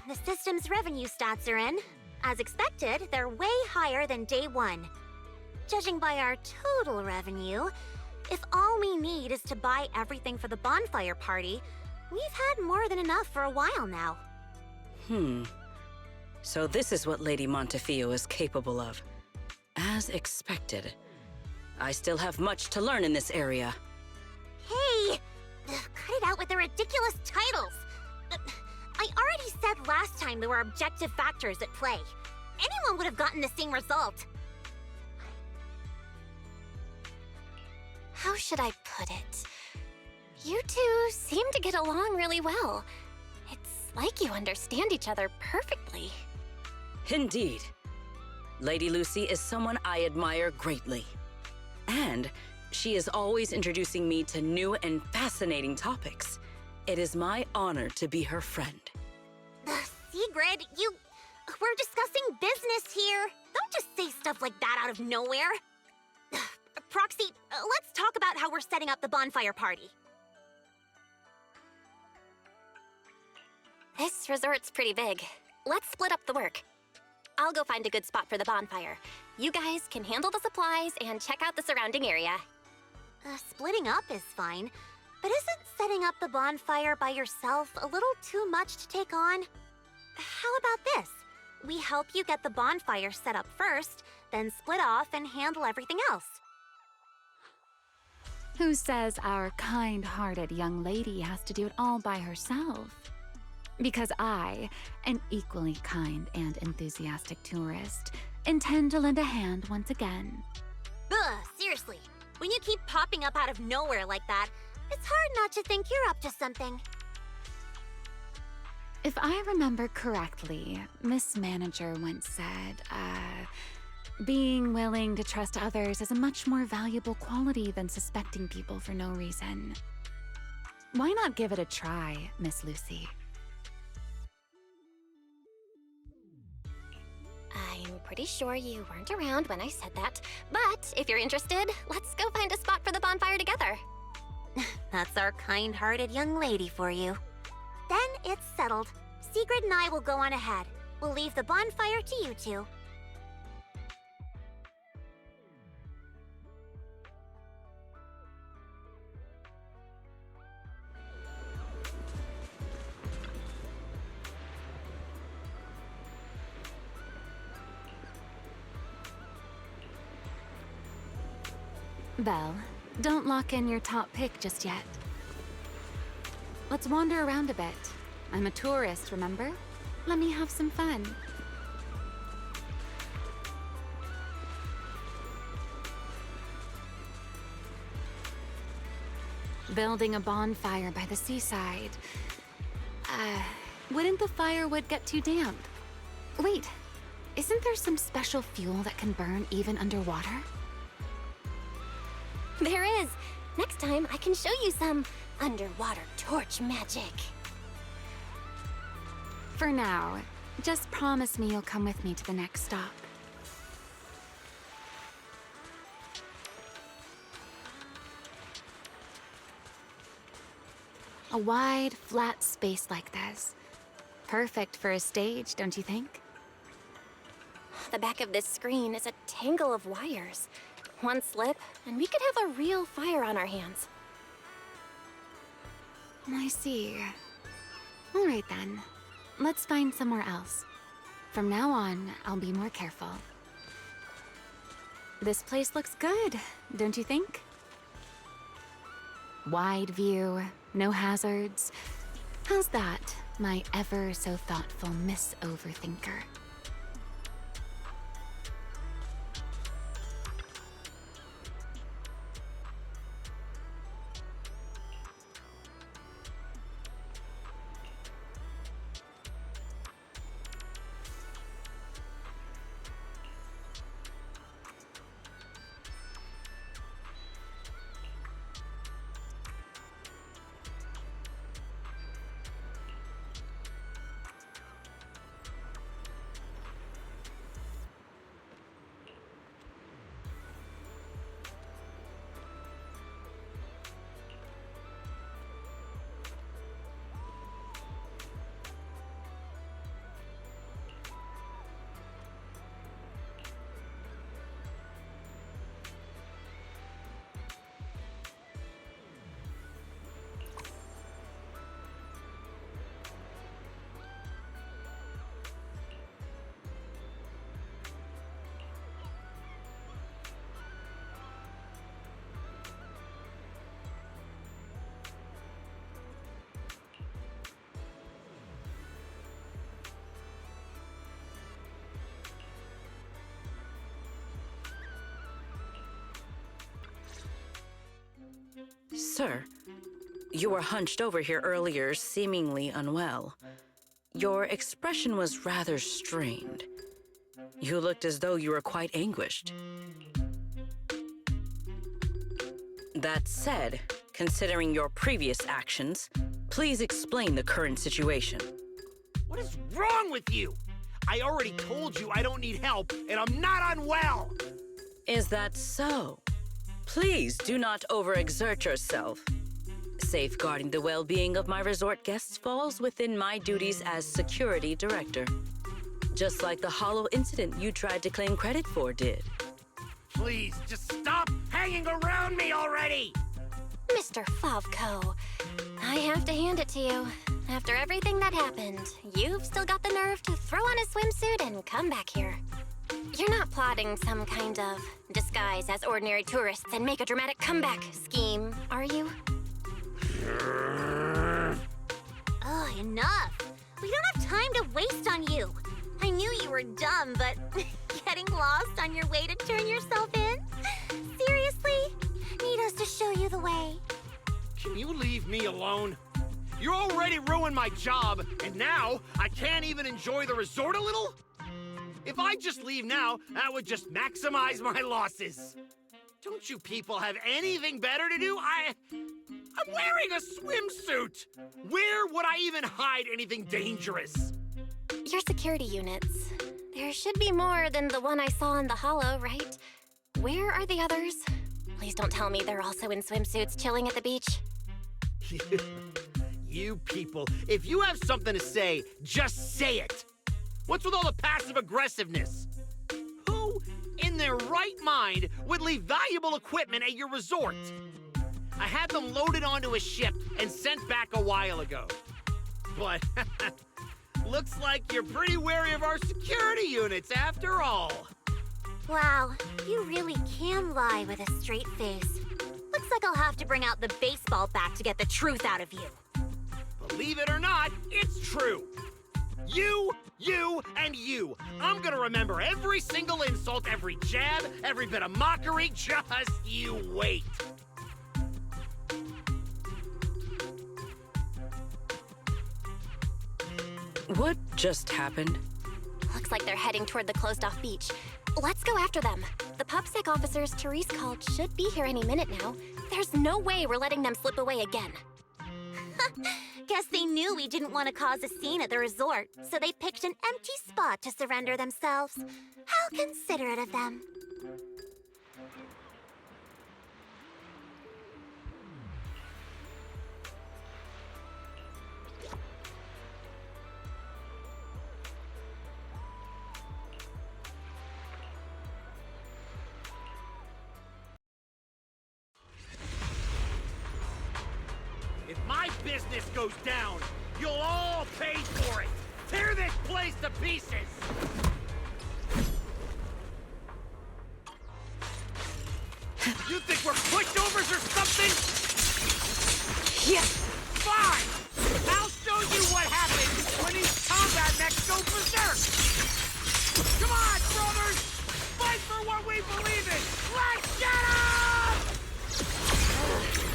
The system's revenue stats are in. As expected, they're way higher than day one. Judging by our total revenue, if all we need is to buy everything for the bonfire party, we've had more than enough for a while now. So this is what Lady Montefiore is capable of. As expected. I still have much to learn in this area. Hey! Cut it out with the ridiculous titles! I already said last time there were objective factors at play. Anyone would have gotten the same result. How should I put it? You two seem to get along really well. It's like you understand each other perfectly. Indeed. Lady Lucy is someone I admire greatly. And she is always introducing me to new and fascinating topics. It is my honor to be her friend. Sigrid, we're discussing business here. Don't just say stuff like that out of nowhere. Proxy, let's talk about how we're setting up the bonfire party. This resort's pretty big. Let's split up the work. I'll go find a good spot for the bonfire. You guys can handle the supplies and check out the surrounding area. Splitting up is fine, but isn't setting up the bonfire by yourself a little too much to take on? How about this? We help you get the bonfire set up first, then split off and handle everything else. Who says our kind-hearted young lady has to do it all by herself? Because I, an equally kind and enthusiastic tourist, intend to lend a hand once again. Ugh, seriously. When you keep popping up out of nowhere like that, it's hard not to think you're up to something. If I remember correctly, Miss Manager once said, being willing to trust others is a much more valuable quality than suspecting people for no reason. Why not give it a try, Miss Lucy? I'm pretty sure you weren't around when I said that, but if you're interested, let's go find a spot for the bonfire together. That's our kind-hearted young lady for you. Then it's settled. Sigrid and I will go on ahead. We'll leave the bonfire to you two. Belle, don't lock in your top pick just yet. Let's wander around a bit. I'm a tourist, remember? Let me have some fun. Building a bonfire by the seaside. Wouldn't the firewood get too damp? Wait, isn't there some special fuel that can burn even underwater? There is. Next time, I can show you some underwater torch magic. For now, just promise me you'll come with me to the next stop. A wide, flat space like this. Perfect for a stage, don't you think? The back of this screen is a tangle of wires. One slip, and we could have a real fire on our hands. I see. All right then. Let's find somewhere else. From now on, I'll be more careful. This place looks good, don't you think? Wide view, no hazards. How's that, my ever so thoughtful Miss Overthinker? Sir, you were hunched over here earlier, seemingly unwell. Your expression was rather strained. You looked as though you were quite anguished. That said, considering your previous actions, please explain the current situation. What is wrong with you? I already told you I don't need help, and I'm not unwell! Is that so? Please do not overexert yourself. Safeguarding the well-being of my resort guests falls within my duties as security director. Just like the hollow incident you tried to claim credit for did. Please, just stop hanging around me already! Mr. Favco, I have to hand it to you. After everything that happened, you've still got the nerve to throw on a swimsuit and come back here. You're not plotting some kind of disguise as ordinary tourists and make a dramatic comeback scheme, are you? Ugh, enough! We don't have time to waste on you. I knew you were dumb, but getting lost on your way to turn yourself in? Seriously? Need us to show you the way? Can you leave me alone? You already ruined my job, and now I can't even enjoy the resort a little? If I just leave now, that would just maximize my losses. Don't you people have anything better to do? I'm wearing a swimsuit. Where would I even hide anything dangerous? Your security units. There should be more than the one I saw in the hollow, right? Where are the others? Please don't tell me they're also in swimsuits chilling at the beach. You people, if you have something to say, just say it. What's with all the passive aggressiveness? Who in their right mind would leave valuable equipment at your resort? I had them loaded onto a ship and sent back a while ago. But looks like you're pretty wary of our security units after all. Wow, you really can lie with a straight face. Looks like I'll have to bring out the baseball bat to get the truth out of you. Believe it or not, it's true. You, and you. I'm gonna remember every single insult, every jab, every bit of mockery. Just you wait. What just happened? Looks like they're heading toward the closed-off beach. Let's go after them. The PubSec officers Therese called should be here any minute now. There's no way we're letting them slip away again. Guess they knew we didn't want to cause a scene at the resort, so they picked an empty spot to surrender themselves. How considerate of them. If my business goes down, you'll all pay for it! Tear this place to pieces! You think we're pushovers or something? Yeah. Fine! I'll show you what happens when these combat mechs go berserk! Come on, brothers! Fight for what we believe in! Let's get 'em!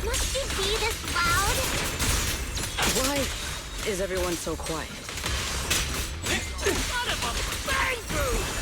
Must you be this loud? Why is everyone so quiet? Son of a bang boot!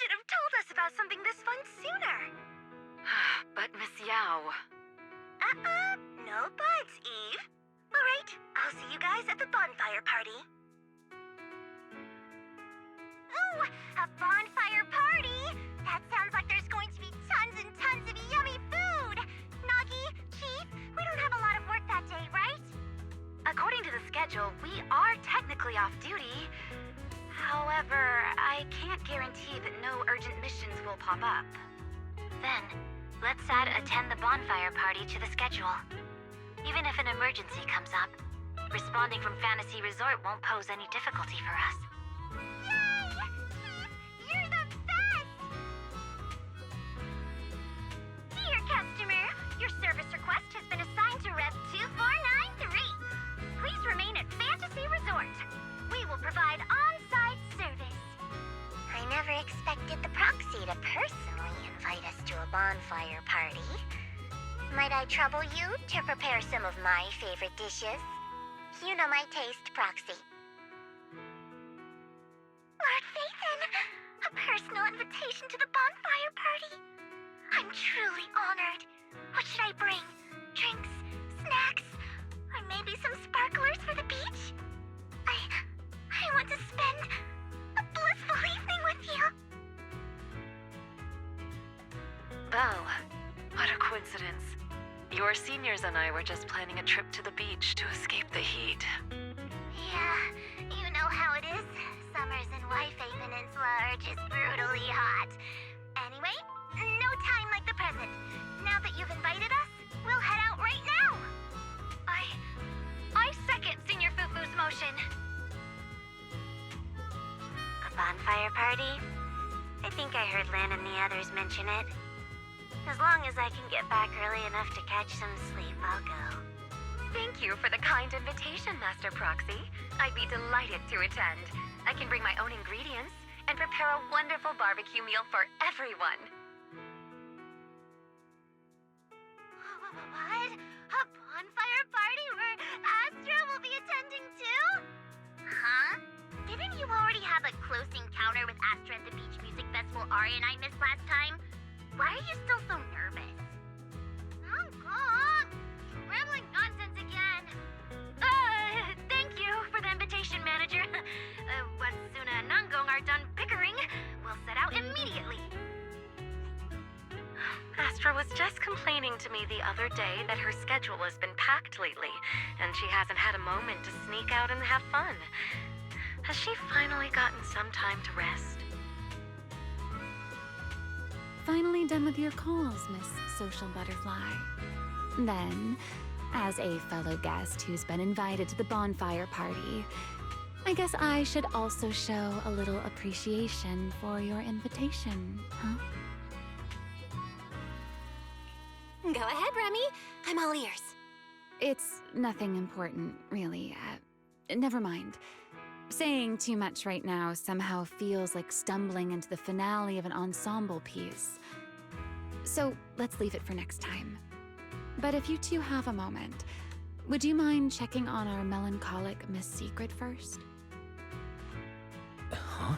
should have told us about something this fun sooner. But Miss Yao... No buts, Eve. Alright, I'll see you guys at the bonfire party. Ooh, a bonfire party? That sounds like there's going to be tons and tons of yummy food! Nagi, Chief, we don't have a lot of work that day, right? According to the schedule, we are technically off duty. However, I can't guarantee that no urgent missions will pop up. Then, let's add attend the bonfire party to the schedule. Even if an emergency comes up, responding from Fantasy Resort won't pose any difficulty for us. Yay! Chief, you're the best! Dear customer, your service request has been assigned to Rev 2493. Please remain at Fantasy Resort. We will provide on-site service. I never expected the proxy to personally invite us to a bonfire party. Might I trouble you to prepare some of my favorite dishes? You know my taste, Proxy. Lord Phaethon, a personal invitation to the bonfire party. I'm truly honored. What should I bring? Drinks, snacks, or maybe some sparklers for the beach? I want to spend a blissful evening with you. Oh, what a coincidence. Your seniors and I were just planning a trip to the beach to escape the heat. Yeah, you know how it is. Summers in Wi-Fi Peninsula are just brutally hot. Anyway, no time like the present. Now that you've invited us, we'll head out right now. I second Senior Fufu's motion. A bonfire party? I think I heard Lan and the others mention it. As long as I can get back early enough to catch some sleep, I'll go. Thank you for the kind invitation, Master Proxy. I'd be delighted to attend. I can bring my own ingredients and prepare a wonderful barbecue meal for everyone. What? A bonfire party where Astra will be attending too? Huh? Didn't you already have a close encounter with Astra at the Beach Music Festival Aria and I missed last time? Why are you still so nervous? Nangong! Rambling nonsense again. Thank you for the invitation, Manager. Once Sunna and Nangong are done bickering, we'll set out immediately. Astra was just complaining to me the other day that her schedule has been packed lately, and she hasn't had a moment to sneak out and have fun. Has she finally gotten some time to rest? Finally done with your calls, Miss Social Butterfly. Then, as a fellow guest who's been invited to the bonfire party, I guess I should also show a little appreciation for your invitation, huh? Go ahead, Remy. I'm all ears. It's nothing important, really. Never mind. Saying too much right now somehow feels like stumbling into the finale of an ensemble piece. So let's leave it for next time. But if you two have a moment, would you mind checking on our melancholic Miss Sigrid first? Huh?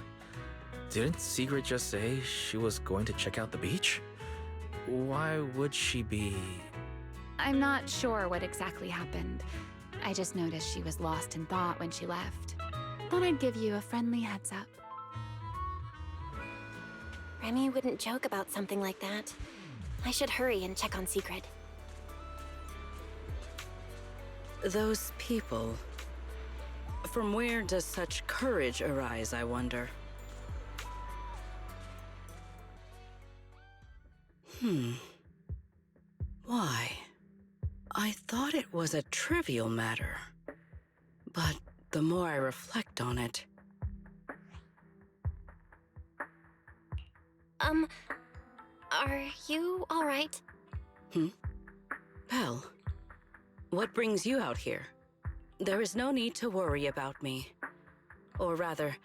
Didn't Sigrid just say she was going to check out the beach? Why would she be... I'm not sure what exactly happened. I just noticed she was lost in thought when she left. Thought I'd give you a friendly heads up. Remy wouldn't joke about something like that. I should hurry and check on Sigrid. Those people... From where does such courage arise, I wonder? Why? I thought it was a trivial matter. But the more I reflect on it... Are you all right? Belle, what brings you out here? There is no need to worry about me. Or rather,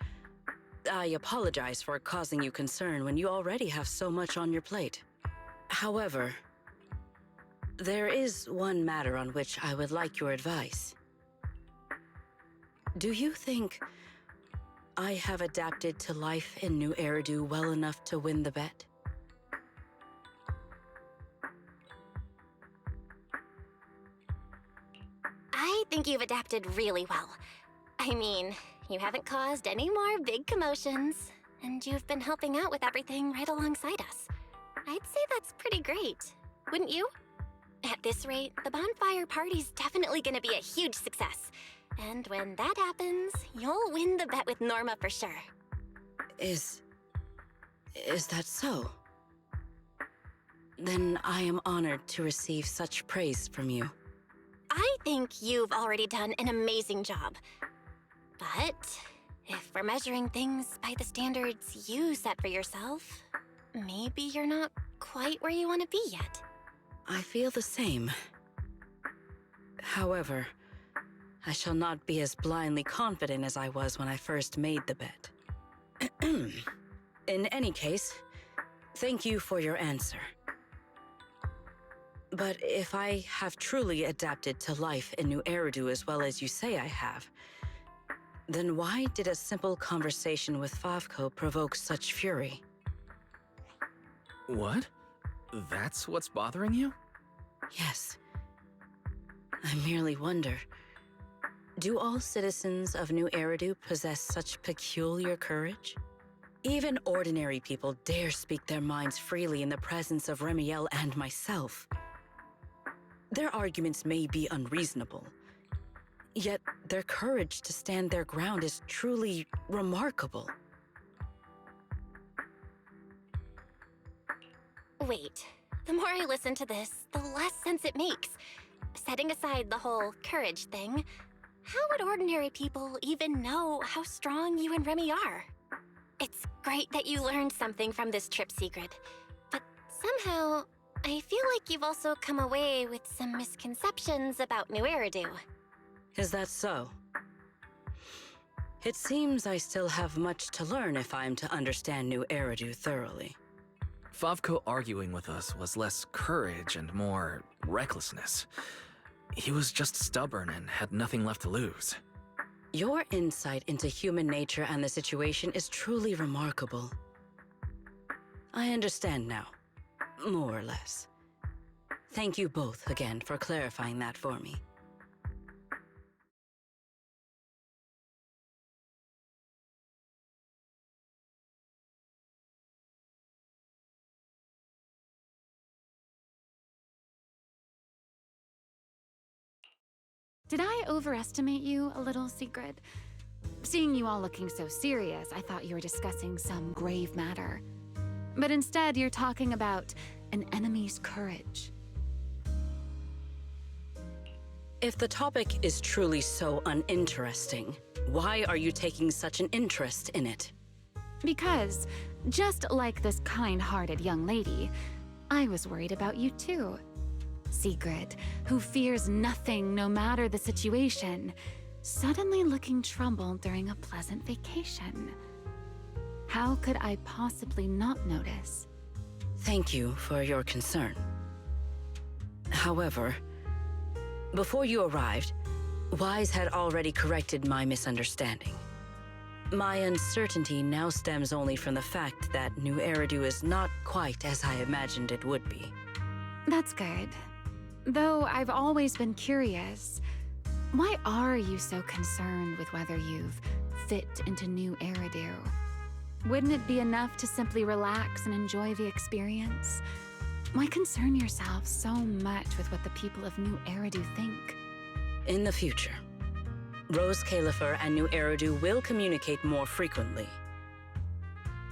I apologize for causing you concern when you already have so much on your plate. However, there is one matter on which I would like your advice. Do you think I have adapted to life in New Eridu well enough to win the bet? I think you've adapted really well. I mean, you haven't caused any more big commotions, and you've been helping out with everything right alongside us. I'd say that's pretty great, wouldn't you? At this rate, the bonfire party's definitely gonna be a huge success. And when that happens, you'll win the bet with Norma for sure. Is that so? Then I am honored to receive such praise from you. I think you've already done an amazing job. But if we're measuring things by the standards you set for yourself, maybe you're not quite where you want to be yet. I feel the same. However, I shall not be as blindly confident as I was when I first made the bet. In any case, thank you for your answer. But if I have truly adapted to life in New Eridu as well as you say I have, then why did a simple conversation with Favco provoke such fury? What? That's what's bothering you? Yes. I merely wonder, do all citizens of New Eridu possess such peculiar courage? Even ordinary people dare speak their minds freely in the presence of Remielle and myself. Their arguments may be unreasonable, yet their courage to stand their ground is truly remarkable. Wait, the more I listen to this, the less sense it makes. Setting aside the whole courage thing, how would ordinary people even know how strong you and Remy are? It's great that you learned something from this trip, Sigrid. But somehow, I feel like you've also come away with some misconceptions about New Eridu. Is that so? It seems I still have much to learn if I'm to understand New Eridu thoroughly. Favco arguing with us was less courage and more recklessness. He was just stubborn and had nothing left to lose. Your insight into human nature and the situation is truly remarkable. I understand now, more or less. Thank you both again for clarifying that for me. Did I overestimate you a little, Sigrid? Seeing you all looking so serious, I thought you were discussing some grave matter. But instead, you're talking about an enemy's courage. If the topic is truly so uninteresting, why are you taking such an interest in it? Because, just like this kind-hearted young lady, I was worried about you too. Sigrid, who fears nothing no matter the situation, suddenly looking troubled during a pleasant vacation. How could I possibly not notice? Thank you for your concern. However, before you arrived, Wise had already corrected my misunderstanding. My uncertainty now stems only from the fact that New Eridu is not quite as I imagined it would be. That's good. Though I've always been curious, why are you so concerned with whether you've fit into New Eridu? Wouldn't it be enough to simply relax and enjoy the experience? Why concern yourself so much with what the people of New Eridu think? In the future, Rose Califer and New Eridu will communicate more frequently.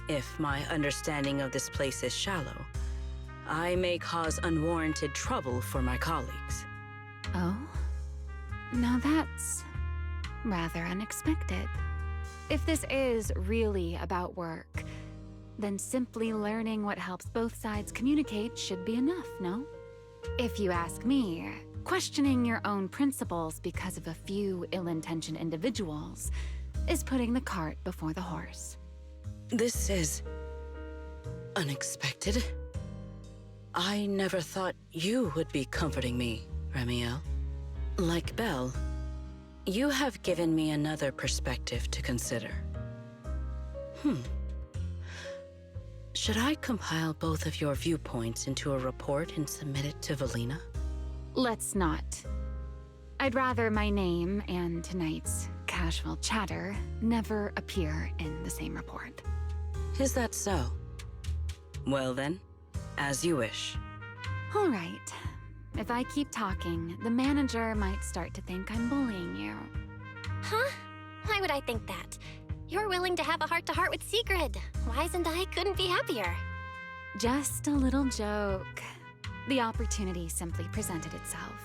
If my understanding of this place is shallow, I may cause unwarranted trouble for my colleagues. Oh? Now that's rather unexpected. If this is really about work, then simply learning what helps both sides communicate should be enough, no? If you ask me, questioning your own principles because of a few ill-intentioned individuals is putting the cart before the horse. This is unexpected. I never thought you would be comforting me, Remielle. Like Belle, you have given me another perspective to consider. Should I compile both of your viewpoints into a report and submit it to Valina? Let's not. I'd rather my name and tonight's casual chatter never appear in the same report. Is that so? Well then, as you wish. All right. If I keep talking, the manager might start to think I'm bullying you. Huh? Why would I think that? You're willing to have a heart-to-heart with Sigrid. Wise and I couldn't be happier. Just a little joke. The opportunity simply presented itself.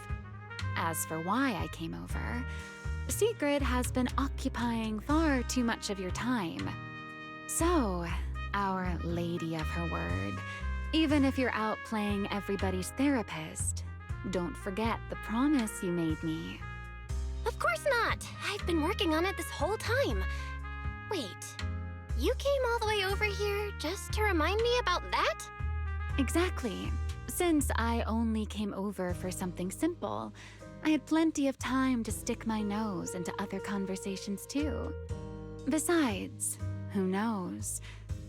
As for why I came over, Sigrid has been occupying far too much of your time. So, our lady of her word, even if you're out playing everybody's therapist, don't forget the promise you made me. Of course not. I've been working on it this whole time. Wait, you came all the way over here just to remind me about that? Exactly. Since I only came over for something simple, I had plenty of time to stick my nose into other conversations too. Besides, who knows?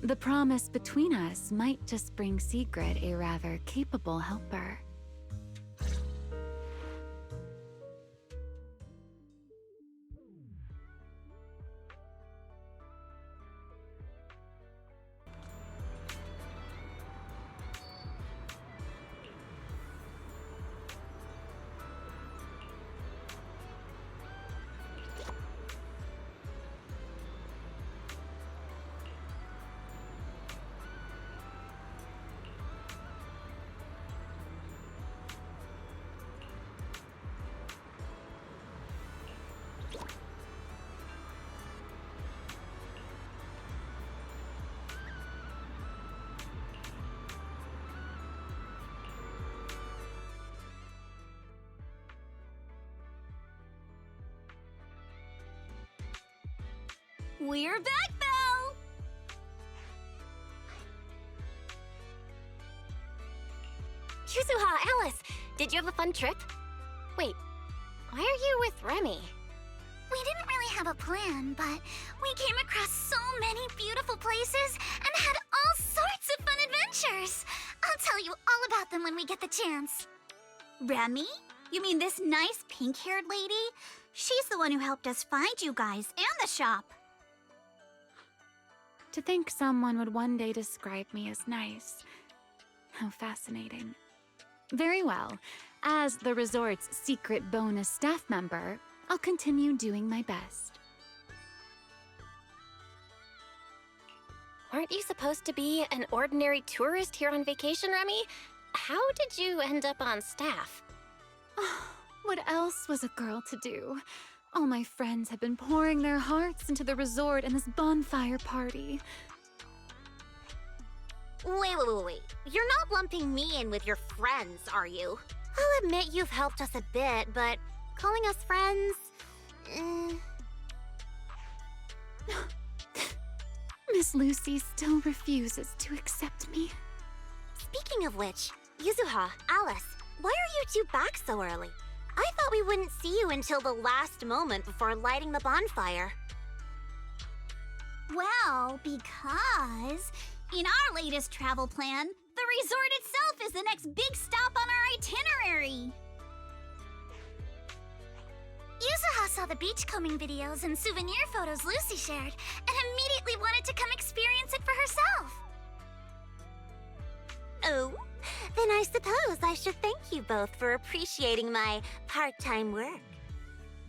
The promise between us might just bring Sigrid a rather capable helper. We're back, Belle! Yuzuha, Alice, did you have a fun trip? Wait, why are you with Remy? We didn't really have a plan, but we came across so many beautiful places and had all sorts of fun adventures. I'll tell you all about them when we get the chance. Remy? You mean this nice pink-haired lady? She's the one who helped us find you guys and the shop. To think someone would one day describe me as nice. How fascinating. Very well. As the resort's secret bonus staff member, I'll continue doing my best. Aren't you supposed to be an ordinary tourist here on vacation, Remy? How did you end up on staff? What else was a girl to do? All my friends have been pouring their hearts into the resort and this bonfire party. Wait. You're not lumping me in with your friends, are you? I'll admit you've helped us a bit, but calling us friends... Miss Lucy still refuses to accept me. Speaking of which, Yuzuha, Alice, why are you two back so early? I thought we wouldn't see you until the last moment before lighting the bonfire. Well, because in our latest travel plan, the resort itself is the next big stop on our itinerary. Yuzuha saw the beachcombing videos and souvenir photos Lucy shared and immediately wanted to come experience it for herself. Oh, then I suppose I should thank you both for appreciating my part-time work.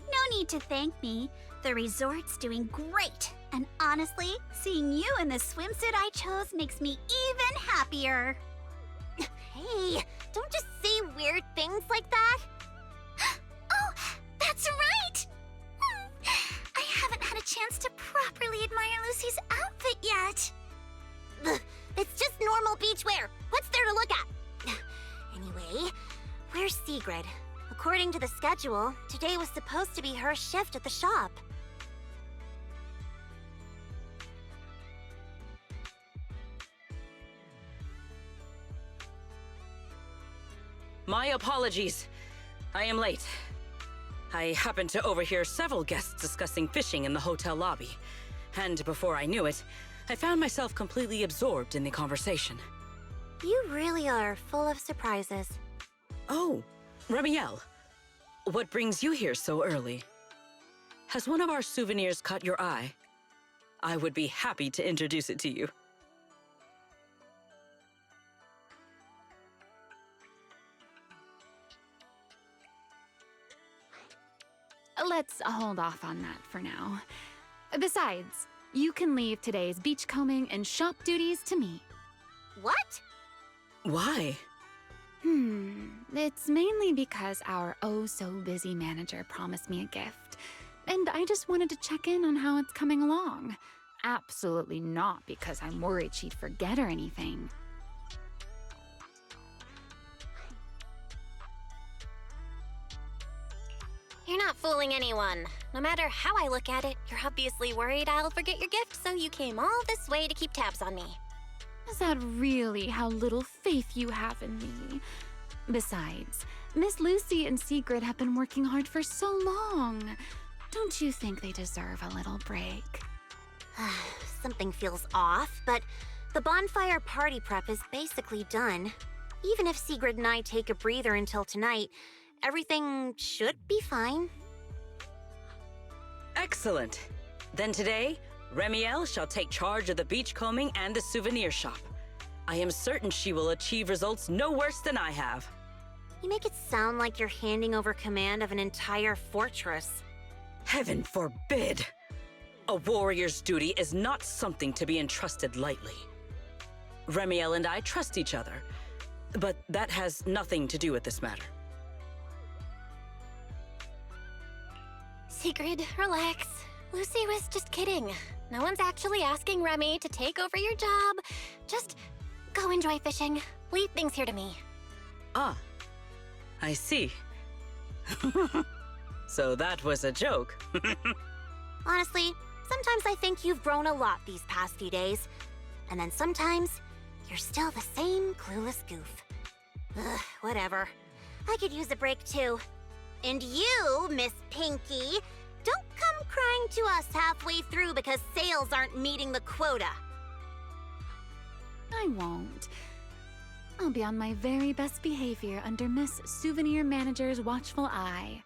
No need to thank me. The resort's doing great. And honestly, seeing you in the swimsuit I chose makes me even happier. Hey, don't just say weird things like that. Oh, that's right! I haven't had a chance to properly admire Lucy's outfit yet. Ugh, it's just normal beachwear. What's there to look at? Anyway, where's Sigrid? According to the schedule, today was supposed to be her shift at the shop. My apologies. I am late. I happened to overhear several guests discussing fishing in the hotel lobby. And before I knew it, I found myself completely absorbed in the conversation. You really are full of surprises. Oh, Remielle, what brings you here so early? Has one of our souvenirs caught your eye? I would be happy to introduce it to you. Let's hold off on that for now. Besides, you can leave today's beachcombing and shop duties to me. What? Why? It's mainly because our oh-so-busy manager promised me a gift, and I just wanted to check in on how it's coming along. Absolutely not because I'm worried she'd forget or anything. You're not fooling anyone. No matter how I look at it, you're obviously worried I'll forget your gift, so you came all this way to keep tabs on me. Is that really how little faith you have in me? Besides, Miss Lucy and Sigrid have been working hard for so long. Don't you think they deserve a little break? Something feels off, but the bonfire party prep is basically done. Even if Sigrid and I take a breather until tonight, everything should be fine. Excellent. Then today, Remielle shall take charge of the beachcombing and the souvenir shop. I am certain she will achieve results no worse than I have. You make it sound like you're handing over command of an entire fortress. Heaven forbid! A warrior's duty is not something to be entrusted lightly. Remielle and I trust each other, but that has nothing to do with this matter. Sigrid, relax. Lucy was just kidding. No one's actually asking Remy to take over your job. Just go enjoy fishing. Leave things here to me. Ah, I see. So that was a joke. Honestly, sometimes I think you've grown a lot these past few days. And then sometimes, you're still the same clueless goof. Ugh, whatever. I could use a break too. And you, Miss Pinky, don't come crying to us halfway through because sales aren't meeting the quota. I won't. I'll be on my very best behavior under Miss Souvenir Manager's watchful eye.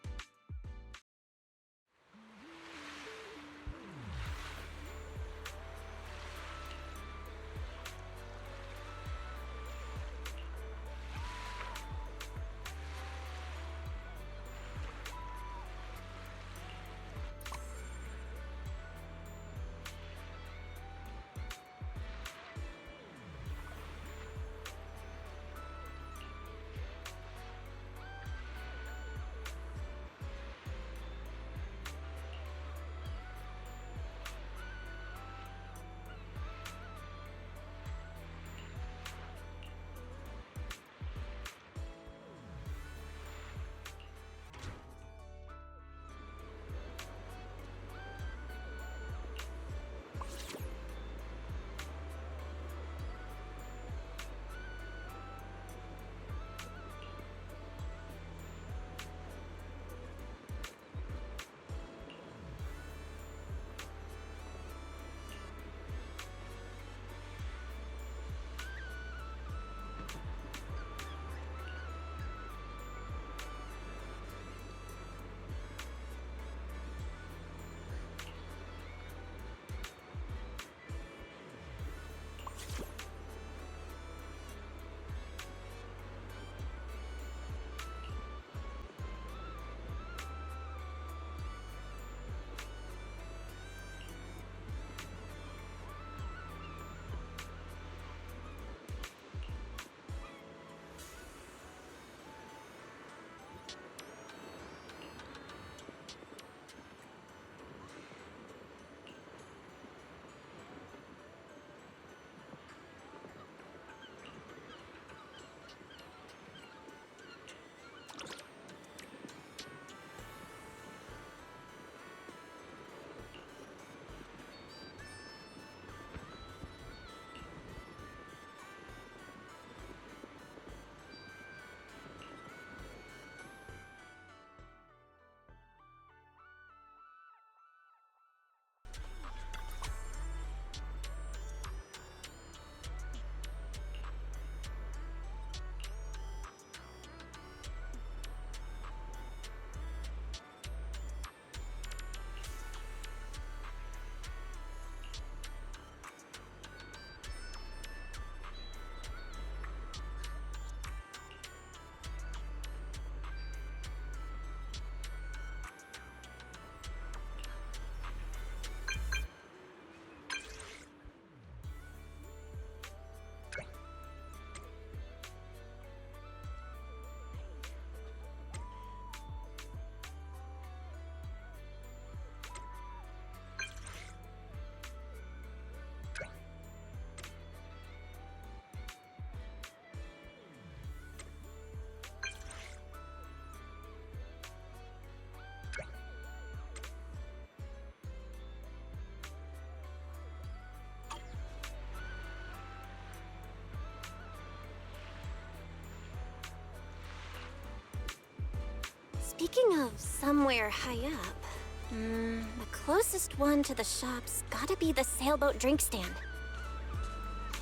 Speaking of somewhere high up, the closest one to the shop's gotta be the sailboat drink stand.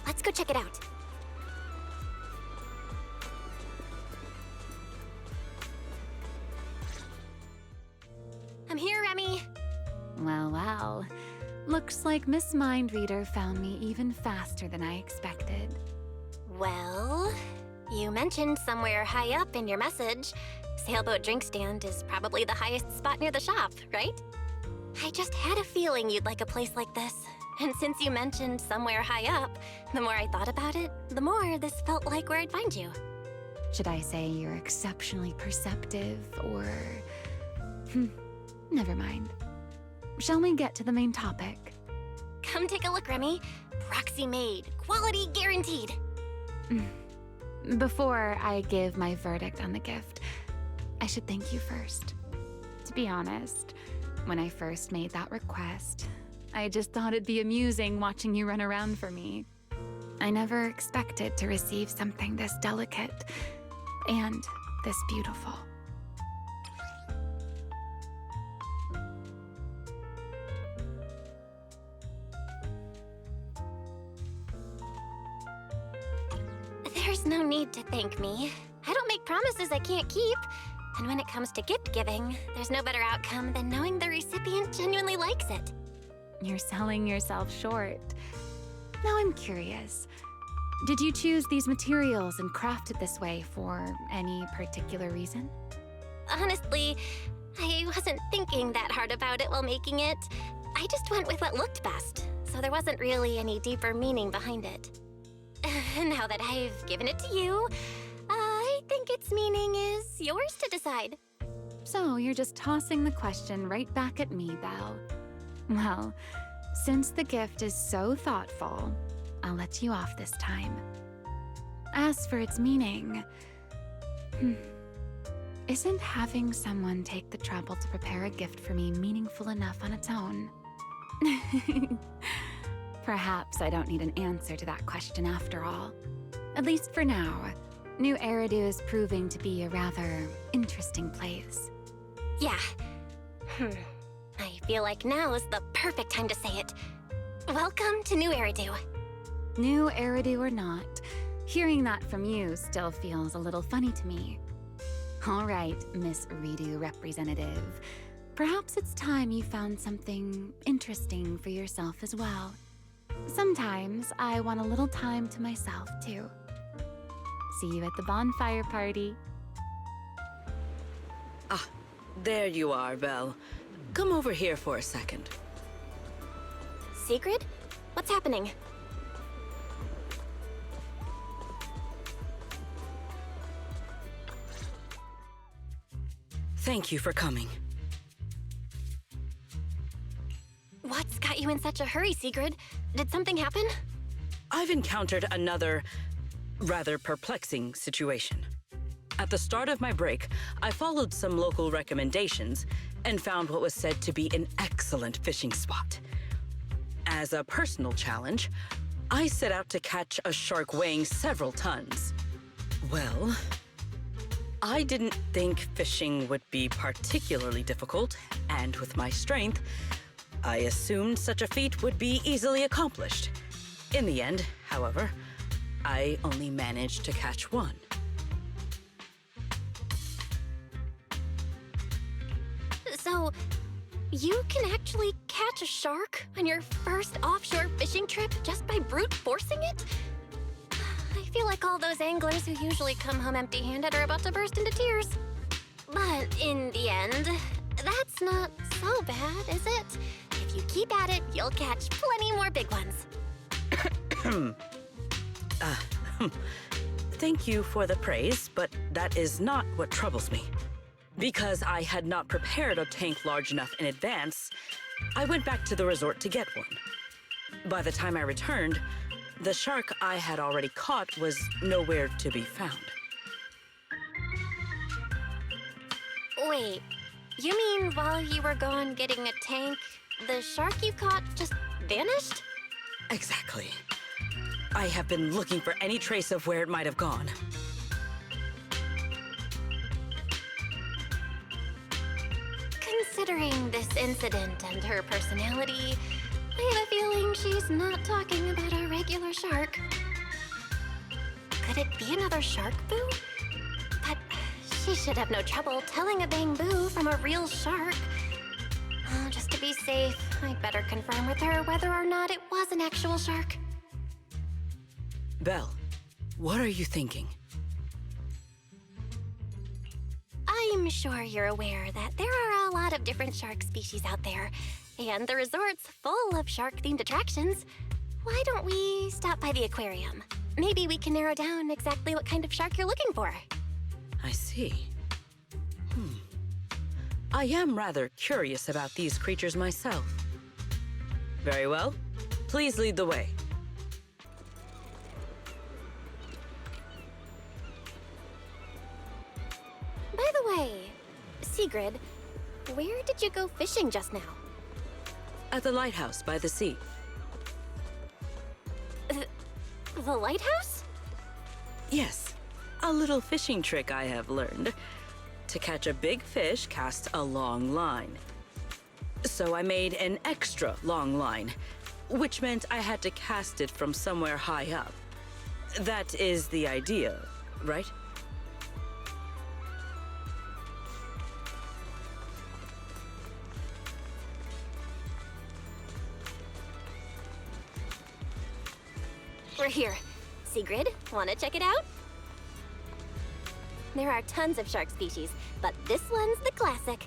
Let's go check it out. I'm here, Remy. Well, well. Looks like Miss Mindreader found me even faster than I expected. Well, you mentioned somewhere high up in your message. Sailboat drink stand is probably the highest spot near the shop, right? I just had a feeling you'd like a place like this. And since you mentioned somewhere high up, the more I thought about it, the more this felt like where I'd find you. Should I say you're exceptionally perceptive, or... never mind. Shall we get to the main topic? Come take a look, Remy. Proxy made. Quality guaranteed. Before I give my verdict on the gift, I should thank you first. To be honest, when I first made that request, I just thought it'd be amusing watching you run around for me. I never expected to receive something this delicate and this beautiful. There's no need to thank me. I don't make promises I can't keep. And when it comes to gift giving, there's no better outcome than knowing the recipient genuinely likes it. You're selling yourself short. Now I'm curious. Did you choose these materials and craft it this way for any particular reason? Honestly, I wasn't thinking that hard about it while making it. I just went with what looked best, so there wasn't really any deeper meaning behind it. Now that I've given it to you, I think its meaning is yours to decide. So you're just tossing the question right back at me, Belle. Well, since the gift is so thoughtful, I'll let you off this time. As for its meaning, isn't having someone take the trouble to prepare a gift for me meaningful enough on its own? Perhaps I don't need an answer to that question after all. At least for now, New RIDU is proving to be a rather interesting place. Yeah. I feel like now is the perfect time to say it. Welcome to New RIDU. New RIDU or not, hearing that from you still feels a little funny to me. All right, Miss RIDU representative. Perhaps it's time you found something interesting for yourself as well. Sometimes I want a little time to myself, too. See you at the bonfire party. Ah, there you are, Belle. Come over here for a second. Sigrid? What's happening? Thank you for coming. What's got you in such a hurry, Sigrid? Did something happen? I've encountered another rather perplexing situation. At the start of my break, I followed some local recommendations and found what was said to be an excellent fishing spot. As a personal challenge, I set out to catch a shark weighing several tons. Well, I didn't think fishing would be particularly difficult, and with my strength, I assumed such a feat would be easily accomplished. In the end, however, I only managed to catch one. So, you can actually catch a shark on your first offshore fishing trip just by brute forcing it? I feel like all those anglers who usually come home empty-handed are about to burst into tears. But in the end, that's not so bad, is it? If you keep at it, you'll catch plenty more big ones. Thank you for the praise, but that is not what troubles me. Because I had not prepared a tank large enough in advance, I went back to the resort to get one. By the time I returned, the shark I had already caught was nowhere to be found. Wait, you mean while you were gone getting a tank, the shark you caught just vanished? Exactly. I have been looking for any trace of where it might have gone. considering this incident and her personality, I have a feeling she's not talking about a regular shark. Could it be another shark boo? But she should have no trouble telling a bamboo from a real shark. Oh, just to be safe, I'd better confirm with her whether or not it was an actual shark. Belle, what are you thinking? I'm sure you're aware that there are a lot of different shark species out there, and the resort's full of shark-themed attractions. Why don't we stop by the aquarium? Maybe we can narrow down exactly what kind of shark you're looking for. I see. I am rather curious about these creatures myself. Very well. Please lead the way. By the way, Sigrid, where did you go fishing just now? At the lighthouse by the sea. The lighthouse? Yes, a little fishing trick I have learned. To catch a big fish, cast a long line. So I made an extra long line, which meant I had to cast it from somewhere high up. That is the idea, right? We're here. Sigrid, wanna check it out? There are tons of shark species, but this one's the classic.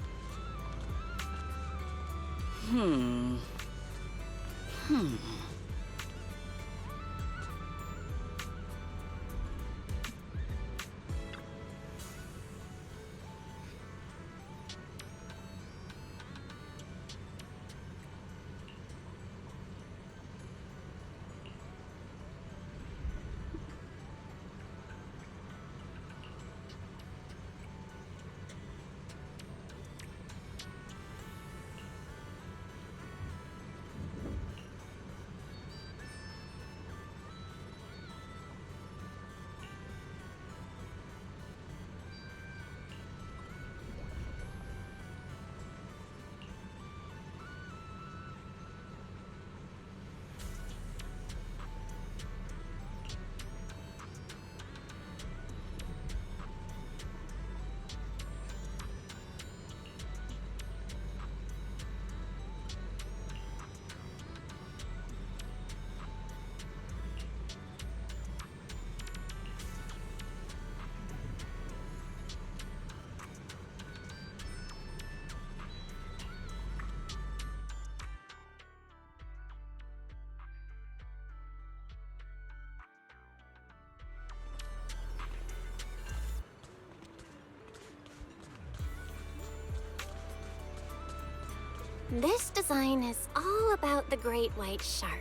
This design is all about the great white shark.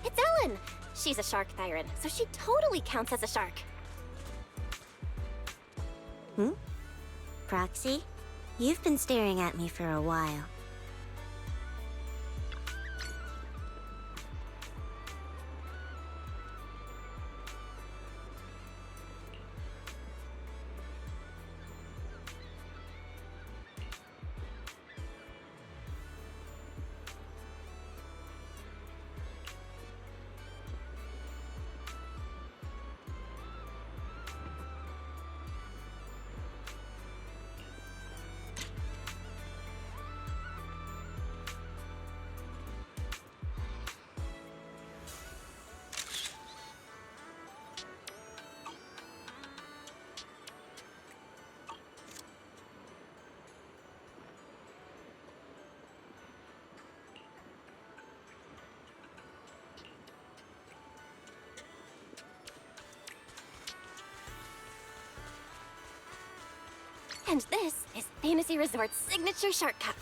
It's Ellen! She's a shark siren, so she totally counts as a shark. Proxy? You've been staring at me for a while. And this is Fantasy Resort's signature shark cup.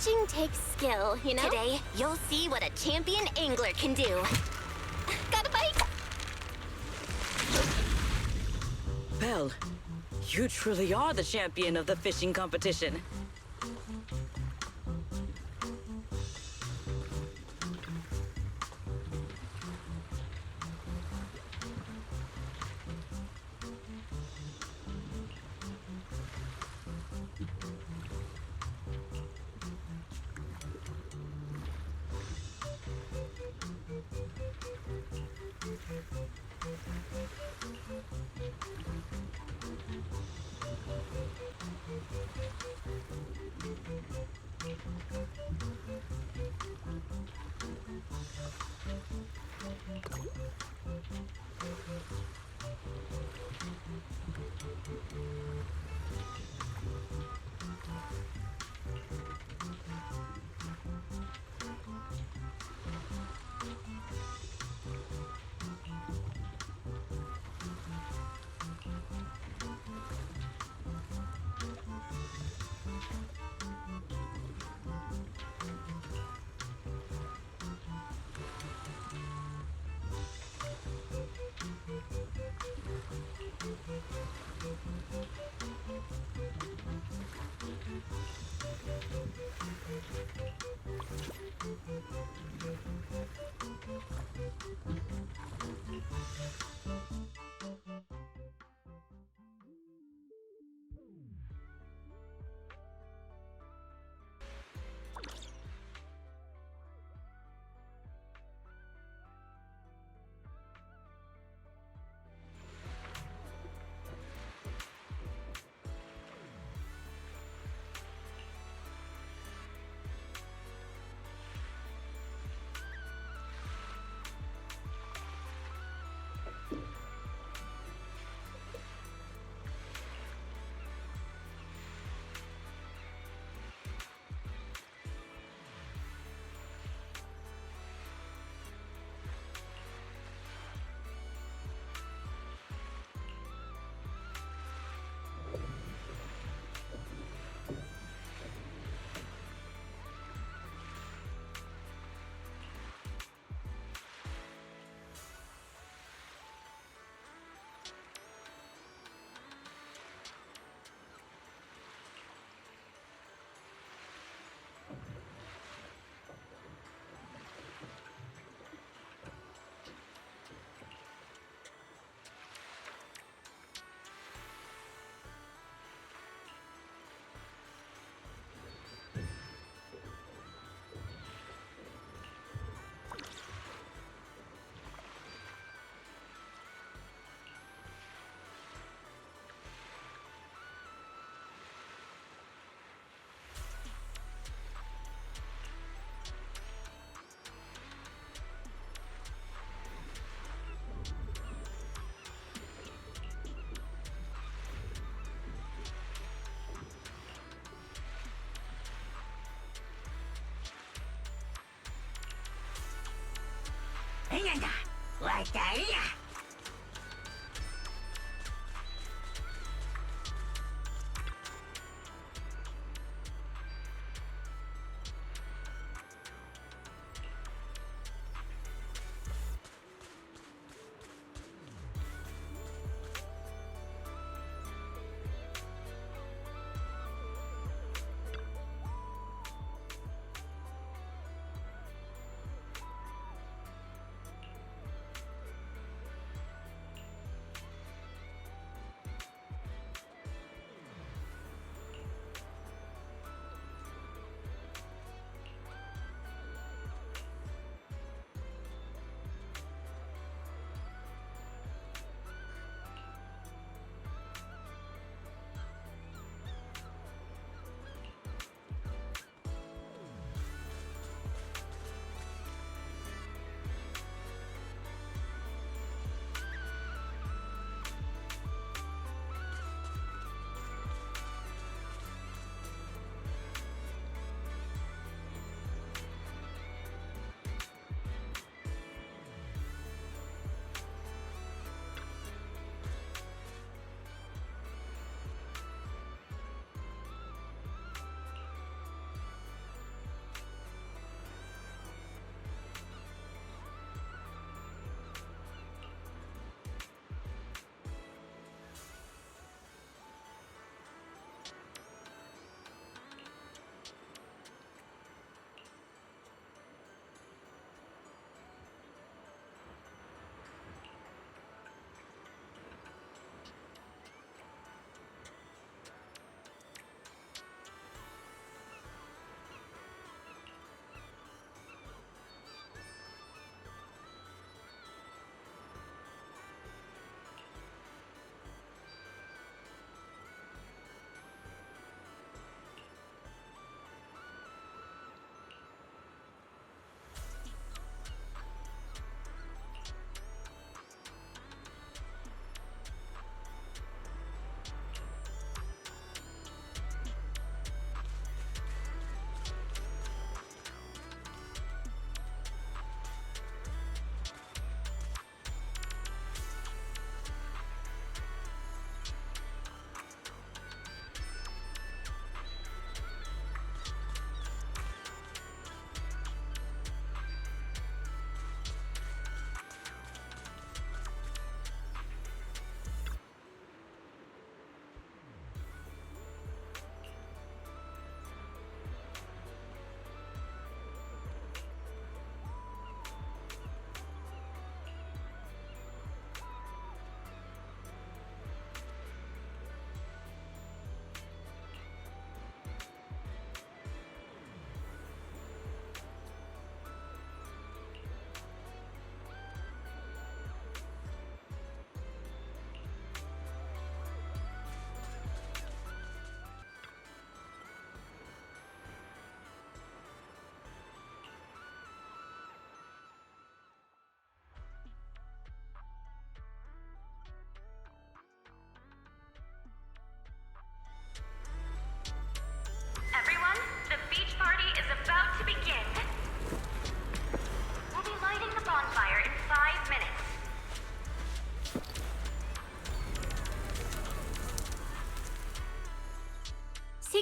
Fishing takes skill, you know? Today, you'll see what a champion angler can do. Got a bite? Belle, you truly are the champion of the fishing competition.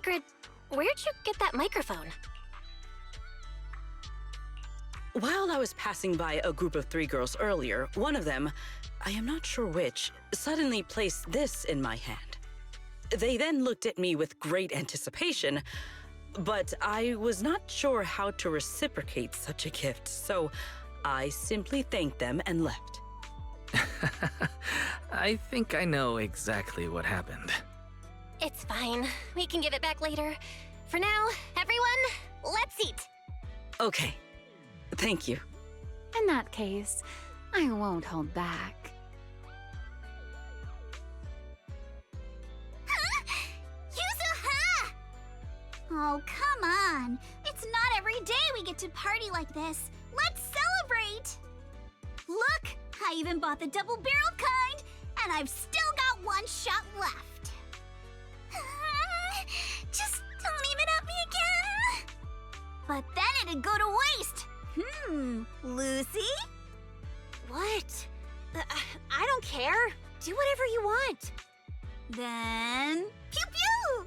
Sigrid, where'd you get that microphone? While I was passing by a group of 3 girls earlier, one of them, I am not sure which, suddenly placed this in my hand. They then looked at me with great anticipation, but I was not sure how to reciprocate such a gift, so I simply thanked them and left. I think I know exactly what happened. It's fine. We can give it back later. For now, everyone, let's eat. Okay. Thank you. In that case, I won't hold back. Yuzu-ha! Oh, come on. It's not every day we get to party like this. Let's celebrate! Look, I even bought the double-barrel kind, and I've still got 1 shot left. Just don't aim it at me again! But then it'd go to waste. Lucy? What? I don't care. Do whatever you want. Then, pew-pew!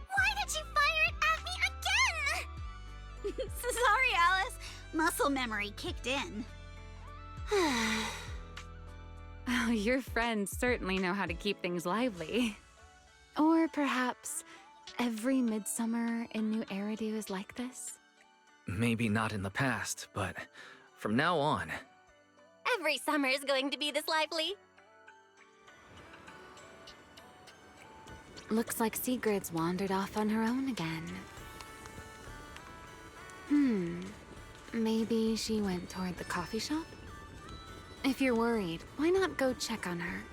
Why did you fire it at me again? Sorry, Alice. Muscle memory kicked in. Oh, your friends certainly know how to keep things lively. Or perhaps every midsummer in New Eridu is like this? Maybe not in the past, but from now on. Every summer is going to be this lively. Looks like Sigrid's wandered off on her own again. Maybe she went toward the coffee shop? If you're worried, why not go check on her?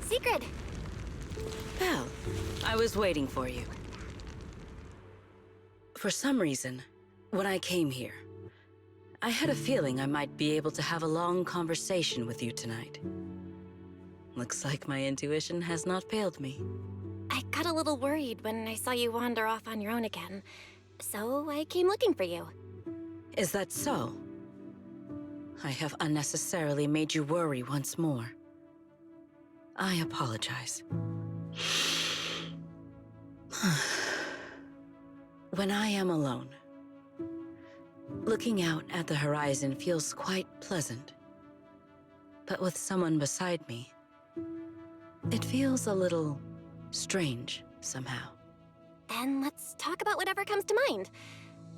Sigrid! Well, I was waiting for you. For some reason, when I came here, I had a feeling I might be able to have a long conversation with you tonight. Looks like my intuition has not failed me. I got a little worried when I saw you wander off on your own again, so I came looking for you. Is that so? I have unnecessarily made you worry once more. I apologize. When I am alone, Looking out at the horizon feels quite pleasant. But with someone beside me, it feels a little strange somehow. Then let's talk about whatever comes to mind.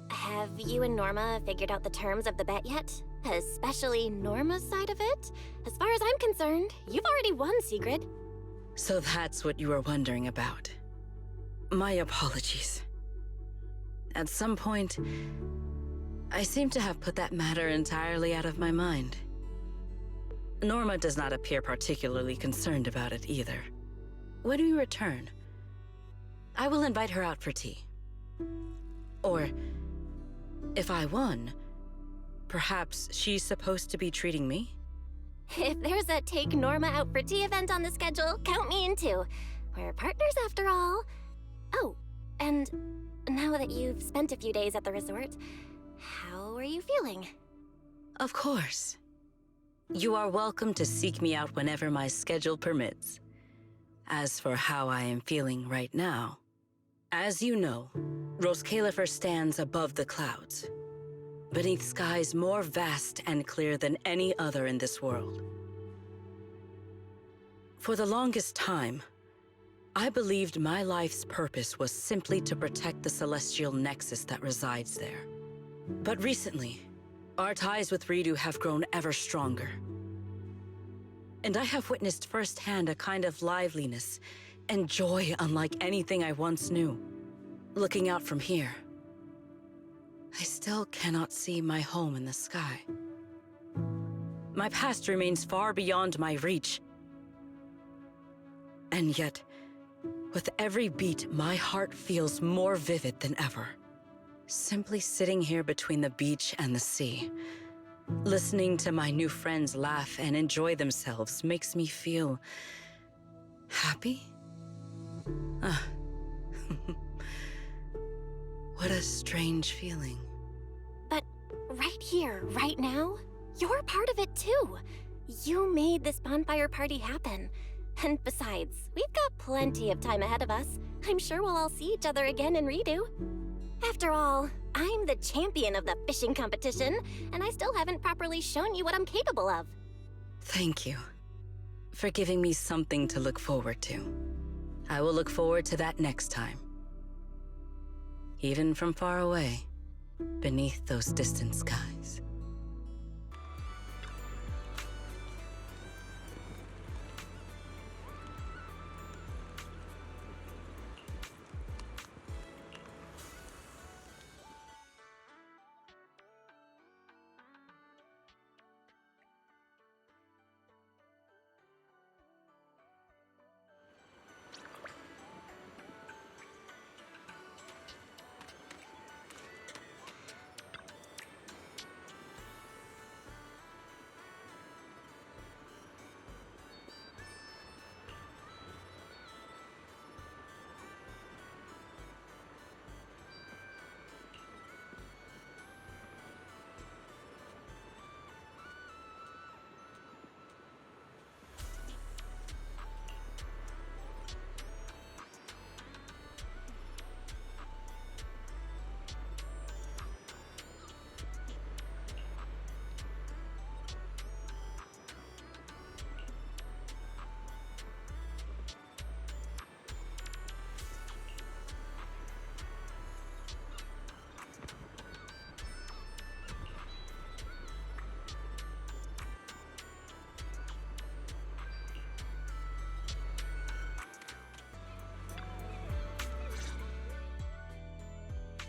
Have you and Norma figured out the terms of the bet yet? Especially Norma's side of it? As far as I'm concerned, you've already won, Sigrid. So that's what you were wondering about. My apologies. At some point, I seem to have put that matter entirely out of my mind. Norma does not appear particularly concerned about it either. When we return, I will invite her out for tea. Or, if I won, perhaps she's supposed to be treating me? If there's a Take Norma Out for Tea event on the schedule, count me in too. We're partners after all. Oh, and now that you've spent a few days at the resort, how are you feeling? Of course. You are welcome to seek me out whenever my schedule permits. As for how I am feeling right now, as you know, Roskalifer stands above the clouds, beneath skies more vast and clear than any other in this world. For the longest time, I believed my life's purpose was simply to protect the celestial nexus that resides there. But recently, our ties with RIDU have grown ever stronger. And I have witnessed firsthand a kind of liveliness and joy unlike anything I once knew. Looking out from here, I still cannot see my home in the sky. My past remains far beyond my reach. And yet, with every beat, my heart feels more vivid than ever. Simply sitting here between the beach and the sea, listening to my new friends laugh and enjoy themselves makes me feel happy. What a strange feeling. But right here, right now, you're part of it too. You made this bonfire party happen. And besides, we've got plenty of time ahead of us. I'm sure we'll all see each other again in RIDU. After all, I'm the champion of the fishing competition, and I still haven't properly shown you what I'm capable of. Thank you for giving me something to look forward to. I will look forward to that next time. Even from far away, beneath those distant skies.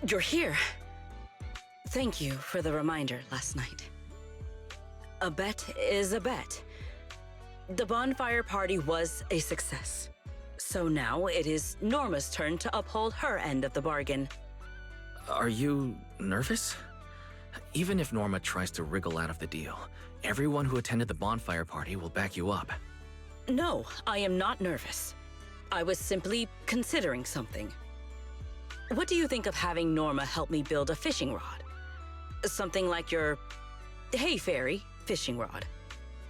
You're here. Thank you for the reminder last night. A bet is a bet. The bonfire party was a success. So now it is Norma's turn to uphold her end of the bargain. Are you nervous? Even if Norma tries to wriggle out of the deal, everyone who attended the bonfire party will back you up. No, I am not nervous. I was simply considering something. What do you think of having Norma help me build a fishing rod? Something like your Hey Fairy fishing rod.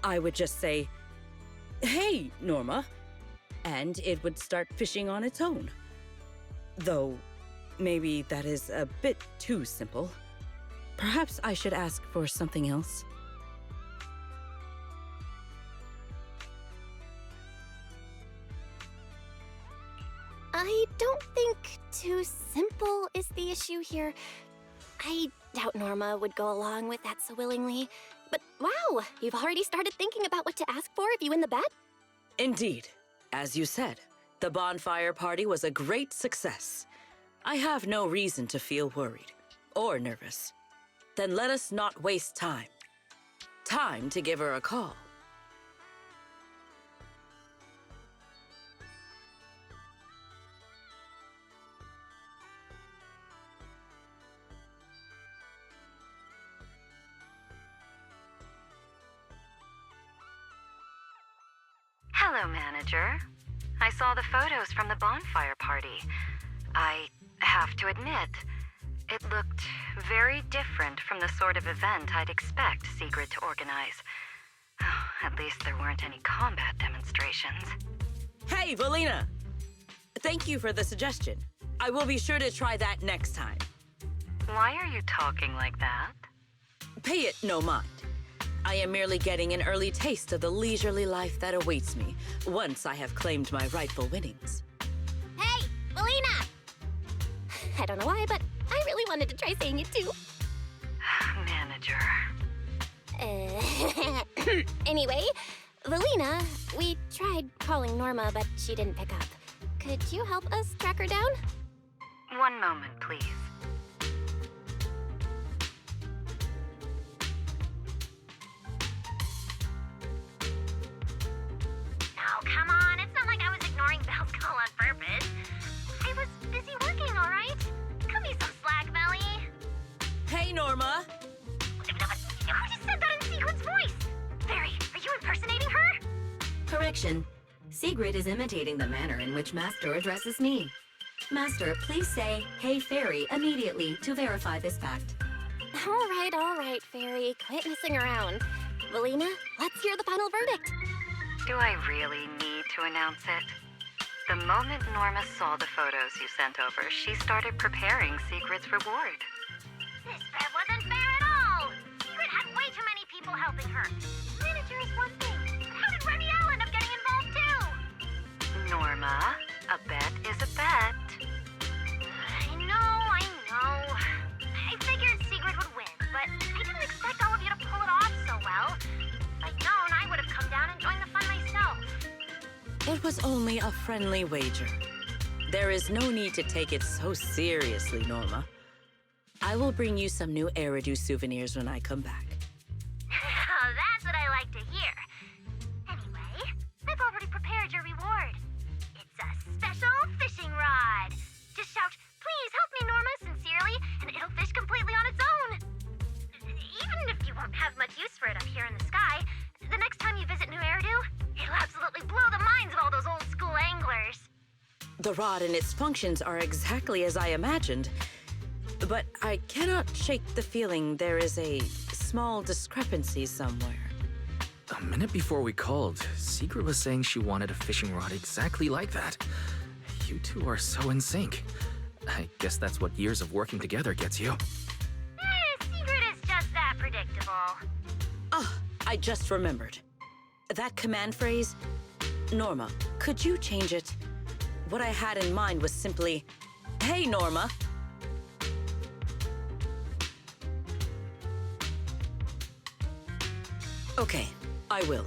I would just say, "Hey, Norma," and it would start fishing on its own. Though, maybe that is a bit too simple. Perhaps I should ask for something else. I don't think too simple is the issue here. I doubt Norma would go along with that so willingly. But wow, you've already started thinking about what to ask for if you win the bet? Indeed. As you said, the bonfire party was a great success. I have no reason to feel worried or nervous. Then let us not waste time. Time to give her a call. Hello, manager. I saw the photos from the bonfire party. I have to admit, it looked very different from the sort of event I'd expect Sigrid to organize. Oh, at least there weren't any combat demonstrations. Hey, Verina! Thank you for the suggestion. I will be sure to try that next time. Why are you talking like that? Pay it no mind. I am merely getting an early taste of the leisurely life that awaits me once I have claimed my rightful winnings. Hey, Melina! I don't know why, but I really wanted to try saying it too. Manager. Anyway, Valina, we tried calling Norma, but she didn't pick up. Could you help us track her down? One moment, please. Oh, come on. It's not like I was ignoring Belle's call on purpose. I was busy working, all right? Cut me some slack, Melly. Hey, Norma! Who just said that in Sigrid's voice? Fairy, are you impersonating her? Correction. Sigrid is imitating the manner in which Master addresses me. Master, please say, "Hey, Fairy," immediately to verify this fact. All right, Fairy. Quit messing around. Valina, let's hear the final verdict. Do I really need to announce it? The moment Norma saw the photos you sent over, she started preparing Sigrid's reward. This bet wasn't fair at all. Sigrid had way too many people helping her. Manager is one thing, but how did Remielle end up getting involved too? Norma, a bet is a bet. I know. I figured Sigrid would win, but I didn't expect all of you to pull it off so well. If I'd known, I would have come down and joined the fun myself. It was only a friendly wager. There is no need to take it so seriously, Norma. I will bring you some new RIDU souvenirs when I come back. That's what I like to hear. Anyway, I've already prepared your reward. It's a special fishing rod. Just shout, "Please help me, Norma," sincerely, and it'll fish completely on its own. Even if you won't have much use for it up here in the sky, the next time you visit New Eridu, it'll absolutely blow the minds of all those old school anglers. The rod and its functions are exactly as I imagined, but I cannot shake the feeling there is a small discrepancy somewhere. A minute before we called, Sigrid was saying she wanted a fishing rod exactly like that. You two are so in sync. I guess that's what years of working together gets you. Sigrid is just that predictable. Ah, I just remembered. That command phrase, Norma, could you change it? What I had in mind was simply, "Hey, Norma." Okay, I will.